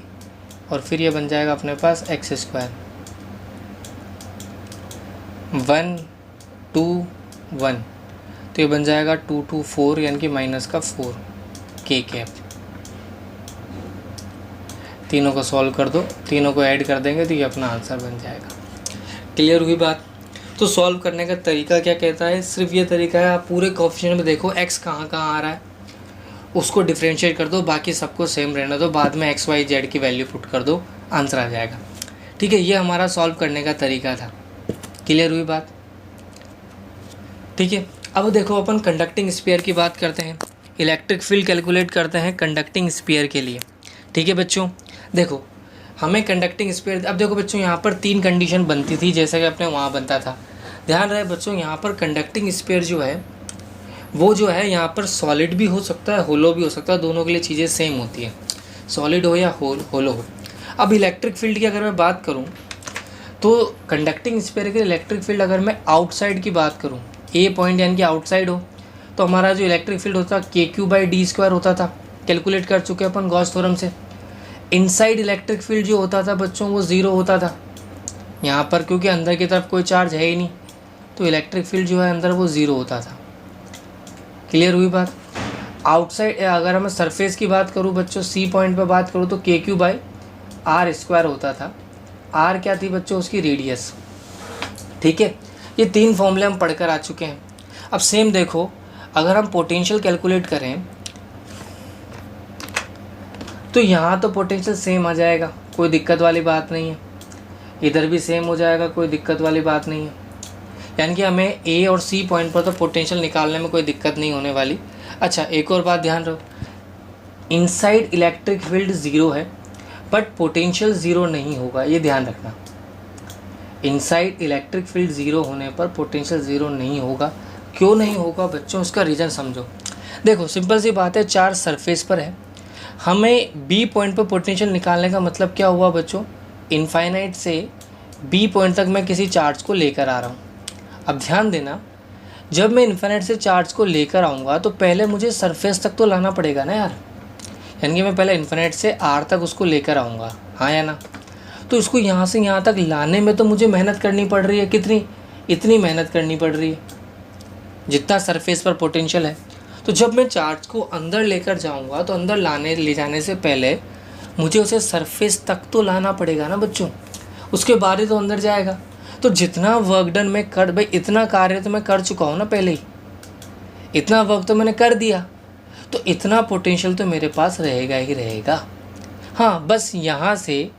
S1: और फिर ये बन जाएगा अपने पास एक्स स्क्वायर 1 2 1, तो ये बन जाएगा 2 2 4 यानी कि माइनस का 4 के कैप। तीनों को सॉल्व कर दो, तीनों को ऐड कर देंगे तो ये अपना आंसर बन जाएगा। क्लियर हुई बात? तो सॉल्व करने का तरीका क्या कहता है, सिर्फ ये तरीका है, आप पूरे कोएफिशिएंट में देखो x कहाँ कहाँ आ रहा है, उसको डिफरेंशिएट कर दो, बाकी सबको सेम रहना दो, बाद में x y z की वैल्यू पुट कर दो, आंसर आ जाएगा। ठीक है, ये हमारा सॉल्व करने का तरीका था। क्लियर हुई बात? ठीक है, अब देखो अपन कंडक्टिंग स्फीयर की बात करते हैं, इलेक्ट्रिक फील्ड कैलकुलेट करते हैं कंडक्टिंग स्फीयर के लिए। ठीक है बच्चों, देखो हमें कंडक्टिंग स्फीयर, अब देखो बच्चों यहाँ पर 3 कंडीशन बनती थी जैसे कि अपने वहाँ बनता था। ध्यान रहे बच्चों, यहाँ पर कंडक्टिंग स्फीयर जो है वो जो है यहाँ पर सॉलिड भी हो सकता है, होलो भी हो सकता है, दोनों के लिए चीज़ें सेम होती है, सॉलिड हो या होलो हो। अब इलेक्ट्रिक फील्ड की अगर मैं बात करूँ तो कंडक्टिंग स्फीयर के इलेक्ट्रिक फील्ड अगर मैं आउटसाइड की बात करूँ, ए पॉइंट यानी कि आउटसाइड हो, तो हमारा जो इलेक्ट्रिक फील्ड होता है KQ/D² होता था, कैलकुलेट कर चुके अपन गॉस थ्योरम से। इनसाइड इलेक्ट्रिक फील्ड जो होता था बच्चों वो 0 होता था यहाँ पर, क्योंकि अंदर की तरफ कोई चार्ज है ही नहीं, तो इलेक्ट्रिक फील्ड जो है अंदर वो 0 होता था। क्लियर हुई बात? आउटसाइड अगर मैं सरफेस की बात करूँ बच्चों, C पॉइंट पर बात करूँ तो KQ/R² होता था। R क्या थी बच्चों? उसकी रेडियस। ठीक है, ये 3 फॉर्मूले हम पढ़कर आ चुके हैं। अब सेम देखो, अगर हम पोटेंशियल कैलकुलेट करें तो यहाँ तो पोटेंशियल सेम आ जाएगा, कोई दिक्कत वाली बात नहीं है, इधर भी सेम हो जाएगा, कोई दिक्कत वाली बात नहीं है, यानी कि हमें A और C पॉइंट पर तो पोटेंशियल निकालने में कोई दिक्कत नहीं होने वाली। अच्छा, एक और बात ध्यान रखो, इनसाइड इलेक्ट्रिक फील्ड 0 है बट पोटेंशियल 0 नहीं होगा, ये ध्यान रखना। इनसाइड इलेक्ट्रिक फील्ड 0 होने पर पोटेंशियल 0 नहीं होगा। क्यों नहीं होगा बच्चों, उसका रीज़न समझो। देखो सिंपल सी बात है, चार्ज सरफेस पर है, हमें B पॉइंट पर पोटेंशियल निकालने का मतलब क्या हुआ बच्चों, इनफाइनाइट से B पॉइंट तक मैं किसी चार्ज को लेकर आ रहा हूँ। अब ध्यान देना, जब मैं इनफाइनाइट से चार्ज को लेकर आऊँगा तो पहले मुझे सरफेस तक तो लाना पड़ेगा ना यार, यानी कि मैं पहले इनफाइनाइट से R तक उसको लेकर आऊँगा, हाँ या ना? तो इसको यहाँ से यहाँ तक लाने में तो मुझे मेहनत करनी पड़ रही है, कितनी? इतनी मेहनत करनी पड़ रही है जितना सरफेस पर पोटेंशियल है। तो जब मैं चार्ज को अंदर लेकर जाऊंगा तो अंदर ले जाने से पहले मुझे उसे सरफेस तक तो लाना पड़ेगा ना बच्चों, उसके बाद ही तो अंदर जाएगा। तो जितना वर्क डन मैं कर, भाई इतना कार्य तो मैं कर चुका हूँ ना पहले ही, इतना वर्क तो मैंने कर दिया, तो इतना पोटेंशियल तो मेरे पास रहेगा ही रहेगा। हाँ, बस यहाँ से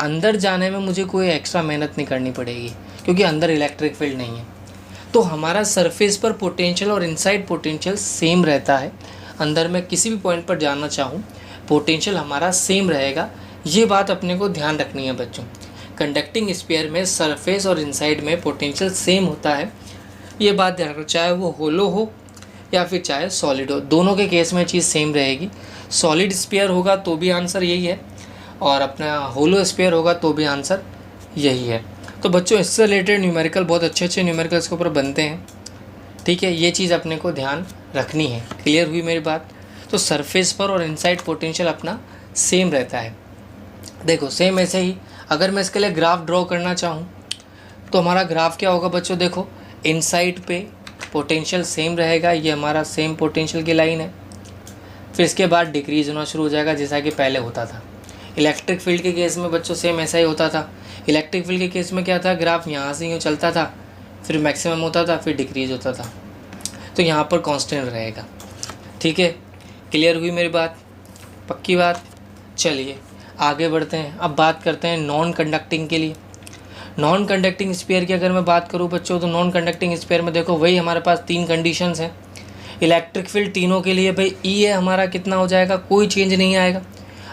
S1: अंदर जाने में मुझे कोई एक्स्ट्रा मेहनत नहीं करनी पड़ेगी क्योंकि अंदर इलेक्ट्रिक फील्ड नहीं है। तो हमारा सरफेस पर पोटेंशियल और इनसाइड पोटेंशियल सेम रहता है। अंदर मैं किसी भी पॉइंट पर जाना चाहूँ पोटेंशियल हमारा सेम रहेगा, ये बात अपने को ध्यान रखनी है बच्चों। कंडक्टिंग स्फीयर में सरफेस और इनसाइड में पोटेंशियल सेम होता है, ये बात ध्यान रखो, चाहे वो होलो हो या फिर चाहे सॉलिड हो, दोनों के केस में चीज़ सेम रहेगी। सॉलिड स्फीयर होगा तो भी आंसर यही है और अपना होलो स्फीयर होगा तो भी आंसर यही है। तो बच्चों इससे रिलेटेड न्यूमेरिकल बहुत अच्छे न्यूमेरिकल्स के ऊपर बनते हैं। ठीक है, ये चीज़ अपने को ध्यान रखनी है। क्लियर हुई मेरी बात? तो सरफेस पर और इनसाइड पोटेंशियल अपना सेम रहता है। देखो सेम ऐसे ही अगर मैं इसके लिए ग्राफ ड्रॉ करना चाहूँ तो हमारा ग्राफ क्या होगा बच्चों, देखो इनसाइड पे पोटेंशियल सेम रहेगा, ये हमारा सेम पोटेंशियल की लाइन है, फिर इसके बाद डिक्रीज होना शुरू हो जाएगा जैसा कि पहले होता था। इलेक्ट्रिक फील्ड के केस में बच्चों सेम ऐसा ही होता था। इलेक्ट्रिक फील्ड के केस में क्या था, ग्राफ यहाँ से यूँ चलता था, फिर मैक्सिमम होता था, फिर डिक्रीज होता था, तो यहाँ पर कांस्टेंट रहेगा। ठीक है, क्लियर हुई मेरी बात? पक्की बात? चलिए आगे बढ़ते हैं। अब बात करते हैं नॉन कंडक्टिंग के लिए। नॉन कंडक्टिंग स्फीयर की अगर मैं बात करूँ बच्चों, तो नॉन कंडक्टिंग स्फीयर में देखो वही हमारे पास 3 कंडीशंस हैं। इलेक्ट्रिक फील्ड तीनों के लिए भाई ई है हमारा, कितना हो जाएगा, कोई चेंज नहीं आएगा।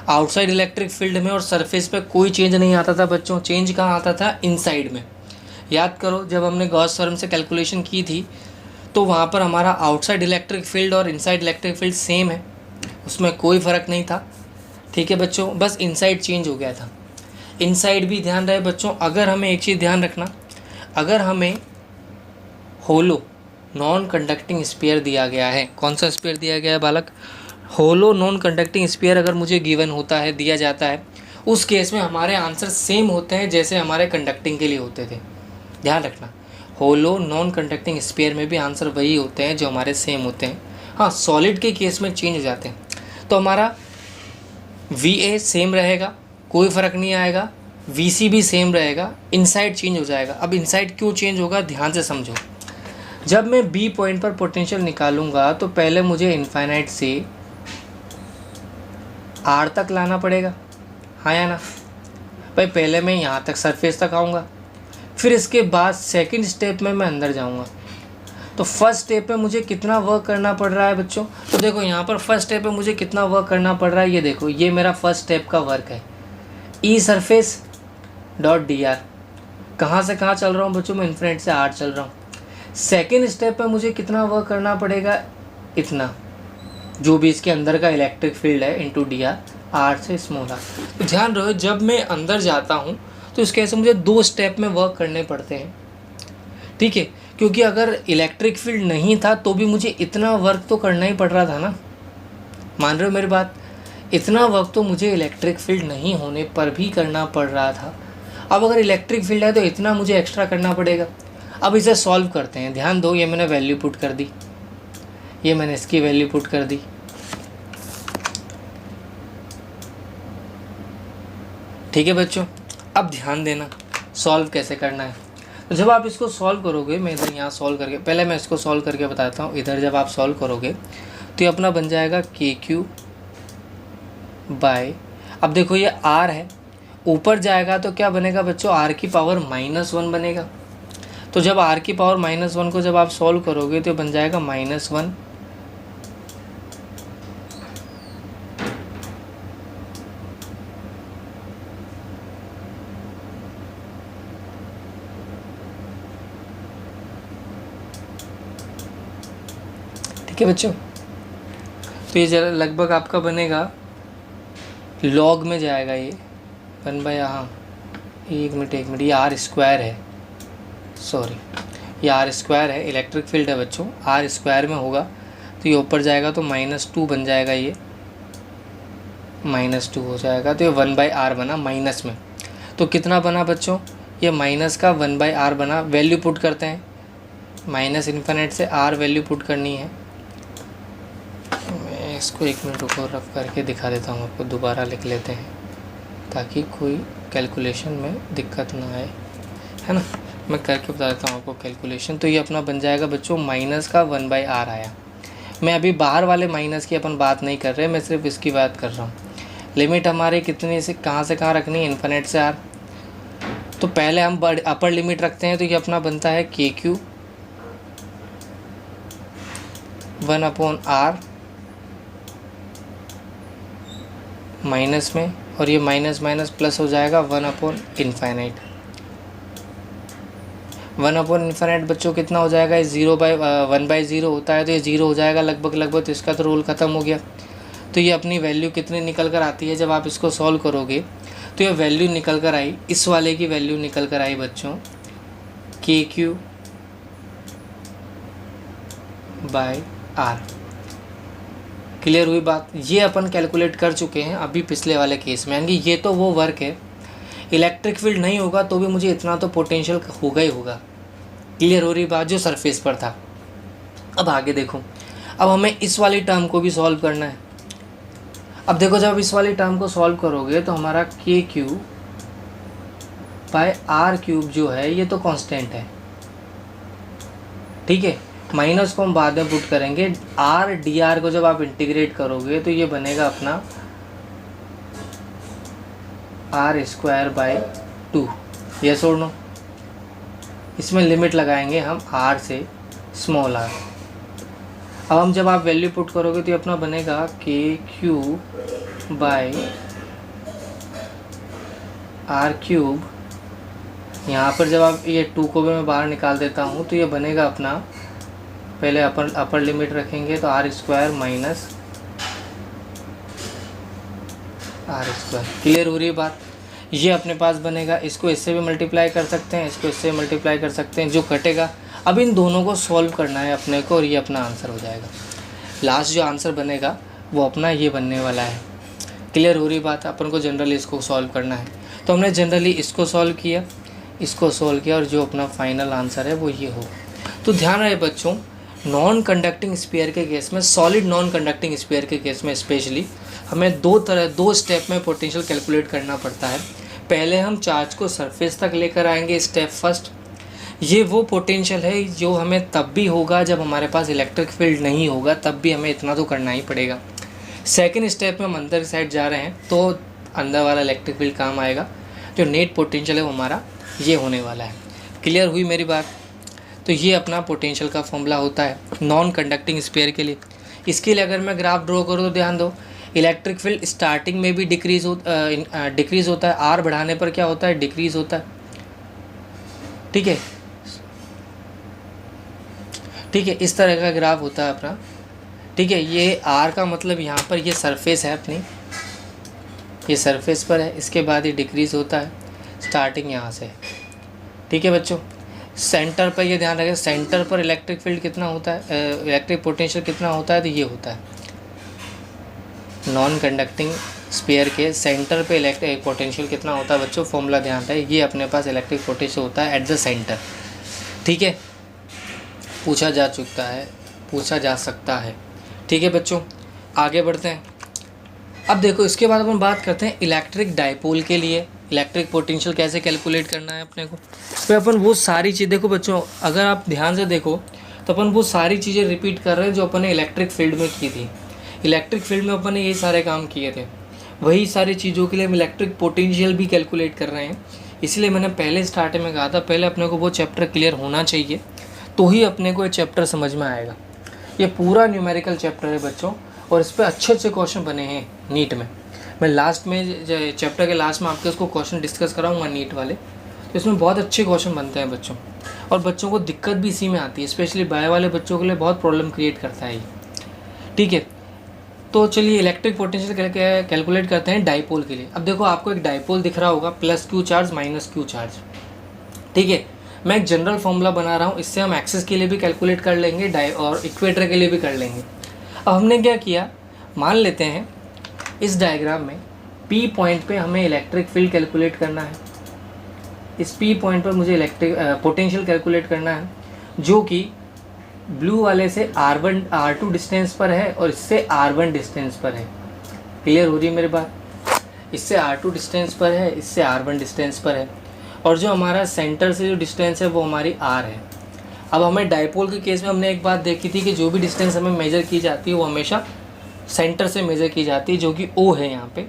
S1: आउटसाइड इलेक्ट्रिक फील्ड में और सरफेस पे कोई चेंज नहीं आता था बच्चों, चेंज कहाँ आता था, इनसाइड में। याद करो जब हमने गॉस थ्योरम से कैलकुलेशन की थी तो वहाँ पर हमारा आउटसाइड इलेक्ट्रिक फील्ड और इनसाइड इलेक्ट्रिक फील्ड सेम है, उसमें कोई फ़र्क नहीं था। ठीक है बच्चों, बस इनसाइड चेंज हो गया था। इनसाइड भी ध्यान रहे बच्चों, अगर हमें एक चीज़ ध्यान रखना, अगर हमें होलो नॉन कंडक्टिंग स्फीयर दिया गया है, कौन सा स्फीयर दिया गया है बालक, होलो नॉन कंडक्टिंग स्फीयर अगर मुझे गिवन होता है, दिया जाता है, उस केस में हमारे आंसर सेम होते हैं जैसे हमारे कंडक्टिंग के लिए होते थे। ध्यान रखना, होलो नॉन कंडक्टिंग स्फीयर में भी आंसर वही होते हैं जो हमारे सेम होते हैं। हाँ, सॉलिड के केस में चेंज हो जाते हैं। तो हमारा VA सेम रहेगा, कोई फ़र्क नहीं आएगा, VC भी सेम रहेगा, इनसाइड चेंज हो जाएगा। अब इनसाइड क्यों चेंज होगा, ध्यान से समझो। जब मैं B पॉइंट पर पोटेंशियल निकालूंगा तो पहले मुझे इनफाइनाइट से R तक लाना पड़ेगा, हाँ या ना भाई। पहले मैं यहाँ तक सरफेस तक आऊँगा, फिर इसके बाद सेकंड स्टेप में मैं अंदर जाऊँगा। तो फर्स्ट स्टेप पे मुझे कितना वर्क करना पड़ रहा है बच्चों, तो देखो यहाँ पर फर्स्ट स्टेप पे मुझे कितना वर्क करना पड़ रहा है, ये देखो, ये मेरा फर्स्ट स्टेप का वर्क है। E सरफेस डॉट dr, कहाँ से कहाँ चल रहा हूँ बच्चों, मैं इन्फिनिट से R चल रहा हूँ। सेकेंड स्टेप पे मुझे कितना वर्क करना पड़ेगा, इतना, जो भी इसके अंदर का इलेक्ट्रिक फील्ड है इंटू dr, R से स्मॉल r। तो ध्यान रहो, जब मैं अंदर जाता हूँ तो इसके ऐसे मुझे 2 स्टेप में वर्क करने पड़ते हैं, ठीक है। क्योंकि अगर इलेक्ट्रिक फील्ड नहीं था तो भी मुझे इतना वर्क तो करना ही पड़ रहा था ना, मान रहे हो मेरी बात। इतना वर्क तो मुझे इलेक्ट्रिक फील्ड नहीं होने पर भी करना पड़ रहा था। अब अगर इलेक्ट्रिक फील्ड है तो इतना मुझे एक्स्ट्रा करना पड़ेगा। अब इसे सॉल्व करते हैं, ध्यान दो, ये मैंने वैल्यू पुट कर दी, ये मैंने इसकी वैल्यू पुट कर दी, ठीक है बच्चों। अब ध्यान देना सॉल्व कैसे करना है। तो जब आप इसको सॉल्व करोगे, मैं इधर यहाँ सॉल्व करके, पहले मैं इसको सॉल्व करके बताता हूँ। इधर जब आप सॉल्व करोगे तो ये अपना बन जाएगा KQ बाय, अब देखो ये R है, ऊपर जाएगा तो क्या बनेगा बच्चों, R की पावर -1 बनेगा। तो जब R की पावर -1 को जब आप सॉल्व करोगे तो बन जाएगा -1 ठीक है बच्चों। तो ये जरा लगभग आपका बनेगा, लॉग में जाएगा ये 1/, हाँ एक मिनट, ये R² है, सॉरी, ये R² है, इलेक्ट्रिक फील्ड है बच्चों, R² में होगा तो ये ऊपर जाएगा तो -2 बन जाएगा, ये -2 हो जाएगा। तो ये 1/R बना माइनस में, तो कितना बना बच्चों, ये माइनस का 1/R बना। वैल्यू पुट करते हैं, माइनस इन्फिनिट से R वैल्यू पुट करनी है। मैं इसको 1 मिनट ऊपर रफ करके दिखा देता हूँ आपको, दोबारा लिख लेते हैं ताकि कोई कैलकुलेशन में दिक्कत ना आए, है ना। मैं करके बता देता हूँ आपको कैलकुलेशन। तो ये अपना बन जाएगा बच्चों, माइनस का 1/R आया। मैं अभी बाहर वाले माइनस की अपन बात नहीं कर रहे, मैं सिर्फ इसकी बात कर रहा हूँ। लिमिट हमारी कितनी से कहाँ रखनी है, इन्फिनिट से R। तो पहले हम अपर लिमिट रखते हैं, तो ये अपना बनता है KQ 1/R माइनस में, और ये माइनस माइनस प्लस हो जाएगा 1/∞। 1/∞ बच्चों कितना हो जाएगा, 1/0 होता है, तो ये 0 हो जाएगा लगभग। तो इसका तो रूल ख़त्म हो गया। तो ये अपनी वैल्यू कितनी निकल कर आती है, जब आप इसको सॉल्व करोगे तो ये वैल्यू निकल कर आई, इस वाले की वैल्यू निकल कर आई बच्चों KQ/R। क्लियर हुई बात। ये अपन कैलकुलेट कर चुके हैं अभी पिछले वाले केस में, यानी ये तो वो वर्क है, इलेक्ट्रिक फील्ड नहीं होगा तो भी मुझे इतना तो पोटेंशियल होगा ही होगा। क्लियर हो रही बात, जो सरफेस पर था। अब आगे देखो, अब हमें इस वाली टर्म को भी सॉल्व करना है। अब देखो, जब इस वाली टर्म को सॉल्व करोगे तो हमारा KQ/R³ जो है ये तो कांस्टेंट है, ठीक है। माइनस को हम बाद में पुट करेंगे। R/dr को जब आप इंटीग्रेट करोगे तो ये बनेगा अपना R²/2, यस और नो। इसमें लिमिट लगाएंगे हम R से स्मॉल r। अब हम जब आप वैल्यू पुट करोगे तो ये अपना बनेगा KQ/R³। यहाँ पर जब आप ये 2 को भी मैं बाहर निकाल देता हूँ तो ये बनेगा अपना, पहले अपर लिमिट रखेंगे तो R² माइनस R²। क्लियर हो रही है बात। ये अपने पास बनेगा, इसको इससे भी मल्टीप्लाई कर सकते हैं, इसको इससे मल्टीप्लाई कर सकते हैं, जो कटेगा। अब इन दोनों को सॉल्व करना है अपने को, और ये अपना आंसर हो जाएगा। लास्ट जो आंसर बनेगा वो अपना ये बनने वाला है, क्लियर हो रही बात है। अपन को जनरली इसको सॉल्व करना है, तो हमने जनरली इसको सॉल्व किया, इसको सॉल्व किया, और जो अपना फाइनल आंसर है वो ये हो। तो ध्यान रहे बच्चों, नॉन कंडक्टिंग स्फीयर के केस में, सॉलिड नॉन कंडक्टिंग स्फीयर के केस में स्पेशली हमें दो स्टेप में पोटेंशियल कैलकुलेट करना पड़ता है। पहले हम चार्ज को सरफेस तक लेकर आएंगे, स्टेप फर्स्ट। ये वो पोटेंशियल है जो हमें तब भी होगा जब हमारे पास इलेक्ट्रिक फील्ड नहीं होगा, तब भी हमें इतना तो करना ही पड़ेगा। सेकेंड स्टेप में हम अंदर की साइड जा रहे हैं, तो अंदर वाला इलेक्ट्रिक फील्ड काम आएगा, जो नेट पोटेंशियल है वो हमारा ये होने वाला है। क्लियर हुई मेरी बात? तो ये अपना पोटेंशियल का फॉर्मूला होता है नॉन कंडक्टिंग स्फीयर के लिए। इसके लिए अगर मैं ग्राफ ड्रॉ करूँ तो ध्यान दो, इलेक्ट्रिक फील्ड स्टार्टिंग में भी डिक्रीज़ होता है, आर बढ़ाने पर क्या होता है, डिक्रीज़ होता है। ठीक है, ठीक है, इस तरह का ग्राफ होता है अपना। ठीक है, ये आर का मतलब यहाँ पर ये सरफेस है अपनी, ये सरफेस पर है, इसके बाद ये डिक्रीज़ होता है, स्टार्टिंग यहाँ से। ठीक है बच्चों, सेंटर पर ये ध्यान रखें, सेंटर पर इलेक्ट्रिक फील्ड कितना होता है, इलेक्ट्रिक पोटेंशियल कितना होता है, तो ये होता है नॉन कंडक्टिंग स्फीयर के सेंटर पे इलेक्ट्रिक पोटेंशियल कितना होता है बच्चों, फॉर्मूला ध्यान रहे, ये अपने पास इलेक्ट्रिक पोटेंशियल होता है एट द सेंटर। ठीक है, पूछा जा सकता है। ठीक है बच्चों, आगे बढ़ते हैं। अब देखो, इसके बाद अपन बात करते हैं इलेक्ट्रिक डाइपोल के लिए इलेक्ट्रिक पोटेंशियल कैसे कैलकुलेट करना है अपने को। तो अपन वो सारी चीज़, देखो बच्चों, अगर आप ध्यान से देखो तो अपन वो सारी चीज़ें रिपीट कर रहे हैं जो अपन ने इलेक्ट्रिक फील्ड में की थी। इलेक्ट्रिक फील्ड में अपन ने ये सारे काम किए थे, वही सारी चीज़ों के लिए हम इलेक्ट्रिक पोटेंशियल भी कैलकुलेट कर रहे हैं। इसलिए मैंने पहले स्टार्टिंग में कहा था, पहले अपने को वो चैप्टर क्लियर होना चाहिए, तो ही अपने को ये चैप्टर समझ में आएगा। ये पूरा न्यूमेरिकल चैप्टर है बच्चों, और इस पर अच्छे अच्छे क्वेश्चन बने हैं नीट में। मैं लास्ट में, चैप्टर के लास्ट में आपके उसको क्वेश्चन डिस्कस कराऊंगा नीट वाले, तो इसमें बहुत अच्छे क्वेश्चन बनते हैं बच्चों, और बच्चों को दिक्कत भी इसी में आती है, स्पेशली बायो वाले बच्चों के लिए बहुत प्रॉब्लम क्रिएट करता है ये। ठीक है, तो चलिए इलेक्ट्रिक पोटेंशियल कैलकुलेट करते हैं डाइपोल के लिए। अब देखो, आपको एक डाइपोल दिख रहा होगा, plus Q charge minus Q charge. ठीक है, मैं एक जनरल फॉर्मूला बना रहा हूँ, इससे हम एक्सिस के लिए भी कैलकुलेट कर लेंगे और इक्वेटर के लिए भी कर लेंगे। अब हमने क्या किया, मान लेते हैं इस डायग्राम में P पॉइंट पे हमें इलेक्ट्रिक फील्ड कैलकुलेट करना है। इस P पॉइंट पर मुझे इलेक्ट्रिक पोटेंशियल कैलकुलेट करना है, जो कि ब्लू वाले से R2 डिस्टेंस पर है और इससे R1 डिस्टेंस पर है। क्लियर हो रही है मेरी बात? इससे R2 डिस्टेंस पर है, इससे R1 डिस्टेंस पर है, और जो हमारा सेंटर से जो डिस्टेंस है वो हमारी R है। अब हमें डाइपोल के केस में हमने एक बात देखी थी कि जो भी डिस्टेंस हमें मेजर की जाती है वो हमेशा सेंटर से मेजर की जाती है, जो कि O है यहाँ पे।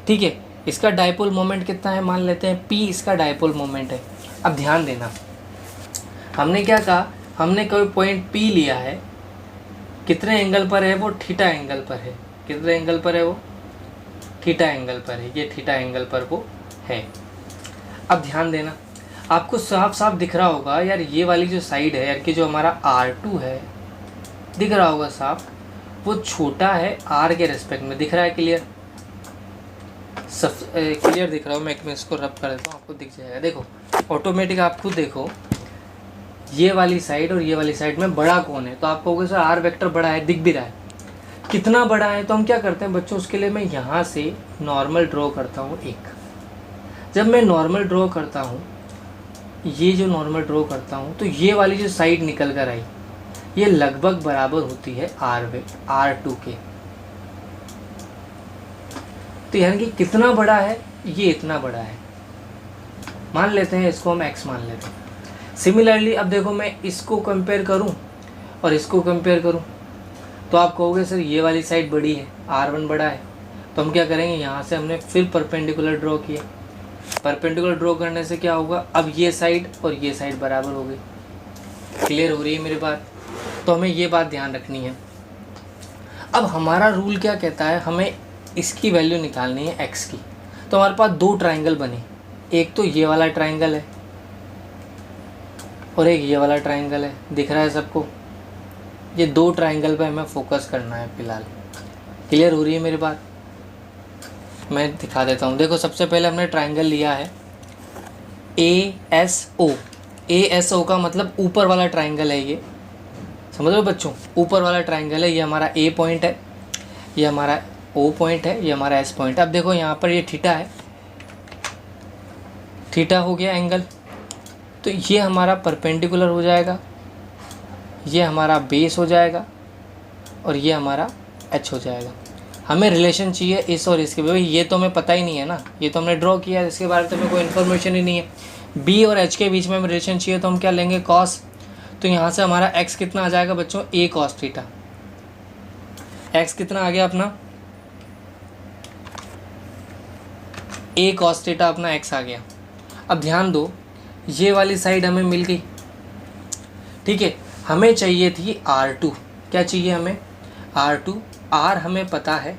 S1: ठीक है, इसका डाइपोल मोमेंट कितना है, मान लेते हैं P इसका डाइपोल मोमेंट है। अब ध्यान देना, हमने क्या कहा, हमने कोई पॉइंट P लिया है, कितने एंगल पर है वो, थीटा एंगल पर है। कितने एंगल पर है वो, थीटा एंगल पर है, ये थीटा एंगल पर वो है। अब ध्यान देना, आपको साफ साफ दिख रहा होगा यार, ये वाली जो साइड है यार कि जो हमारा R2 है, दिख रहा होगा साफ, वो छोटा है R के रेस्पेक्ट में। दिख रहा है क्लियर? क्लियर दिख रहा हो? मैं इसको रब कर देता हूँ, आपको दिख जाएगा। देखो ऑटोमेटिक, आप खुद देखो, ये वाली साइड और ये वाली साइड में बड़ा कौन है, तो आप कहोगे सर R वेक्टर बड़ा है, दिख भी रहा है। कितना बड़ा है, तो हम क्या करते हैं बच्चों, उसके लिए मैं यहाँ से नॉर्मल ड्रॉ करता हूँ एक। जब मैं नॉर्मल ड्रॉ करता हूँ, ये जो नॉर्मल ड्रॉ करता हूँ, तो ये वाली जो साइड निकल कर आई, ये लगभग बराबर होती है R2 के। तो यानी कि कितना बड़ा है, ये इतना बड़ा है, मान लेते हैं इसको हम x मान लेते हैं। सिमिलरली अब देखो, मैं इसको कंपेयर करूं और इसको कंपेयर करूं, तो आप कहोगे सर ये वाली साइड बड़ी है, R1 बड़ा है, तो हम क्या करेंगे, यहाँ से हमने फिर परपेंडिकुलर ड्रॉ किया। परपेंडिकुलर ड्रॉ करने से क्या होगा, अब ये साइड और ये साइड बराबर हो गई। क्लियर हो रही है मेरी बात? तो हमें ये बात ध्यान रखनी है। अब हमारा रूल क्या कहता है, हमें इसकी वैल्यू निकालनी है x की। तो हमारे पास दो ट्राइंगल बने, एक तो ये वाला ट्राइंगल है और एक ये वाला ट्राइंगल है। दिख रहा है सबको? ये दो ट्राइंगल पे हमें फोकस करना है फिलहाल। क्लियर हो रही है मेरी बात? मैं दिखा देता हूँ। देखो, सबसे पहले हमने ट्राइंगल लिया है ASO। ASO का मतलब ऊपर वाला ट्राइंगल है, ये समझ लो बच्चों, ऊपर वाला ट्राइंगल है। ये हमारा A पॉइंट है, ये हमारा ओ पॉइंट है, ये हमारा एस पॉइंट है। अब देखो यहाँ पर ये थीटा है, थीटा हो गया एंगल, तो ये हमारा परपेंडिकुलर हो जाएगा, ये हमारा बेस हो जाएगा और ये हमारा एच हो जाएगा। हमें रिलेशन चाहिए इस और इसके, भाई ये तो हमें पता ही नहीं है ना, ये तो हमने ड्रॉ किया है, इसके बारे में तो हमें कोई इन्फॉर्मेशन ही नहीं है। बी और एच के बीच में हमें रिलेशन चाहिए, तो हम क्या लेंगे, कॉस। तो यहाँ से हमारा एक्स कितना आ जाएगा बच्चों, ए कॉस थीटा। एक्स कितना आ गया अपना, ए कॉस थीटा अपना एक्स आ गया। अब ध्यान दो, ये वाली साइड हमें मिल गई, ठीक है। हमें चाहिए थी R2, क्या चाहिए हमें, R2। R हमें पता है,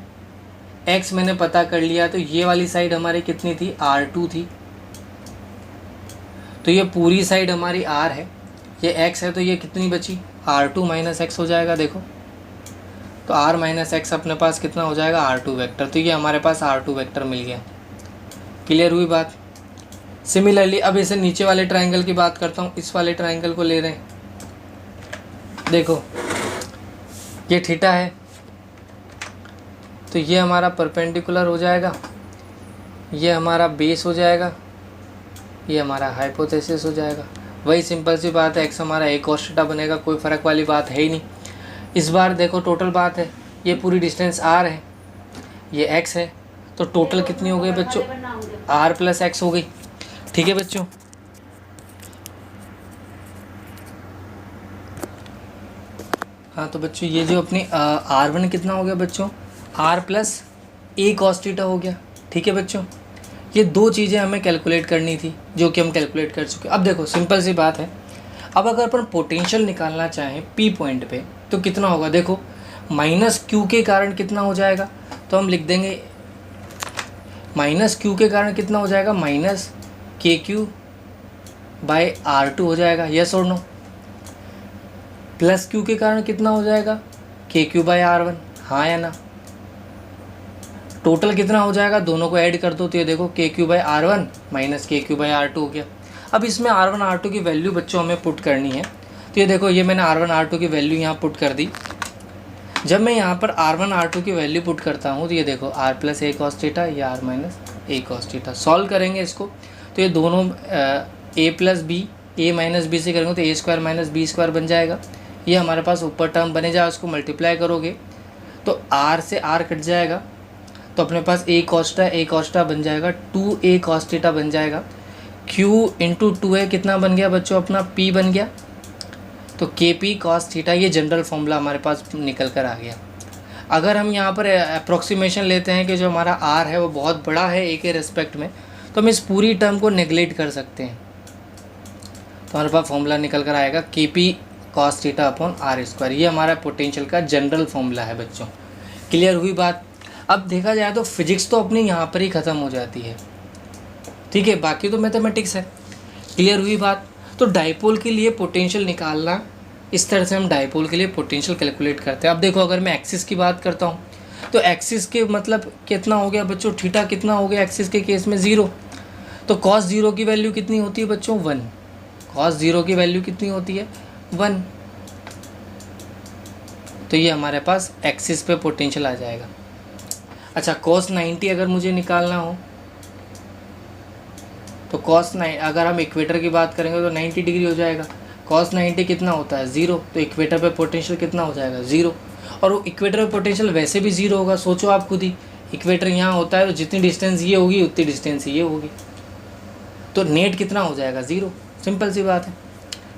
S1: X मैंने पता कर लिया, तो ये वाली साइड हमारी कितनी थी, R2 थी। तो ये पूरी साइड हमारी R है, ये X है, तो ये कितनी बची, R2 माइनस एक्स हो जाएगा। देखो तो R माइनस एक्स अपने पास कितना हो जाएगा, R2 वेक्टर। तो ये हमारे पास R2 वेक्टर मिल गया। क्लियर हुई बात। सिमिलरली अब इसे नीचे वाले ट्राइंगल की बात करता हूँ, इस वाले ट्राइंगल को ले रहे हैं। देखो ये थीटा है, तो ये हमारा परपेंडिकुलर हो जाएगा, ये हमारा बेस हो जाएगा, ये हमारा हाइपोथेसिस हो जाएगा। वही सिंपल सी बात है, एक्स हमारा ए कॉस थीटा बनेगा, कोई फ़र्क वाली बात है ही नहीं। इस बार देखो टोटल बात है, ये पूरी डिस्टेंस आर है, ये एक्स है, तो टोटल कितनी हो गई बच्चों, आर प्लस एक्स हो गई। ठीक है बच्चों, हाँ तो बच्चों ये जो अपनी R1 कितना हो गया बच्चों, R प्लस ए कॉस थीटा हो गया। ठीक है बच्चों, ये दो चीज़ें हमें कैलकुलेट करनी थी जो कि हम कैलकुलेट कर चुके। अब देखो सिंपल सी बात है, अब अगर अपन पोटेंशियल निकालना चाहें P पॉइंट पे तो कितना होगा, देखो माइनस क्यू के कारण कितना हो जाएगा, तो हम लिख देंगे माइनस क्यू के कारण कितना हो जाएगा, माइनस के क्यू बाय R2 हो जाएगा, यस और नो। प्लस क्यू के कारण कितना हो जाएगा, के क्यू बाय R1, हाँ या ना। टोटल कितना हो जाएगा, दोनों को ऐड कर दो तो ये देखो के क्यू बाय R1 माइनस के क्यू बाय R2 हो गया। अब इसमें R1 R2 की वैल्यू बच्चों हमें पुट करनी है, तो ये देखो ये मैंने R1 R2 की वैल्यू यहाँ पुट कर दी। जब मैं यहाँ पर R1 R2 की वैल्यू पुट करता हूँ तो ये देखो R प्लस ए कॉस थीटा या R माइनस ए कॉस थीटा। सॉल्व करेंगे इसको तो ये दोनों ए प्लस बी, ए माइनस बी से करेंगे तो ए स्क्वायर माइनस बी स्क्वायर बन जाएगा। ये हमारे पास ऊपर टर्म बने जाए, उसको मल्टीप्लाई करोगे तो R से R कट जाएगा, तो अपने पास ए कॉस्टा बन जाएगा, 2a कॉस थीटा बन जाएगा। Q इंटू 2a कितना बन गया बच्चों, अपना P बन गया, तो के पी कॉस थीटा, ये जनरल फॉर्मूला हमारे पास निकल कर आ गया। अगर हम यहाँ पर अप्रोक्सीमेशन लेते हैं कि जो हमारा R है वो बहुत बड़ा है ए के रेस्पेक्ट में, तो हम इस पूरी टर्म को नेगलेक्ट कर सकते हैं, तो हमारे पास फॉर्मूला निकल कर आएगा के P cos theta upon R square. ये हमारा पोटेंशियल का जनरल फॉर्मूला है बच्चों। क्लियर हुई बात। अब देखा जाए तो फिजिक्स तो अपनी यहाँ पर ही ख़त्म हो जाती है, ठीक है, बाकी तो मैथमेटिक्स है। क्लियर हुई बात। तो डाइपोल के लिए पोटेंशियल निकालना, इस तरह से हम डाइपोल के लिए पोटेंशियल कैलकुलेट करते हैं। अब देखो अगर मैं एक्सिस की बात करता हूँ तो एक्सिस के मतलब कितना हो गया बच्चों, थीटा कितना हो गया एक्सिस के केस में 0, तो कॉस 0 की वैल्यू कितनी होती है बच्चों 1, कॉस 0 की वैल्यू कितनी होती है 1, तो ये हमारे पास एक्सिस पे पोटेंशियल आ जाएगा। अच्छा cos 90 अगर मुझे निकालना हो तो अगर हम इक्वेटर की बात करेंगे तो 90 डिग्री हो जाएगा। cos 90 कितना होता है 0, तो इक्वेटर पे पोटेंशियल कितना हो जाएगा 0, और वो इक्वेटर पे पोटेंशियल वैसे भी 0 होगा। सोचो आप खुद ही, इक्वेटर यहाँ होता है तो जितनी डिस्टेंस ये होगी उतनी डिस्टेंस ये होगी, तो नेट कितना हो जाएगा 0। सिंपल सी बात है,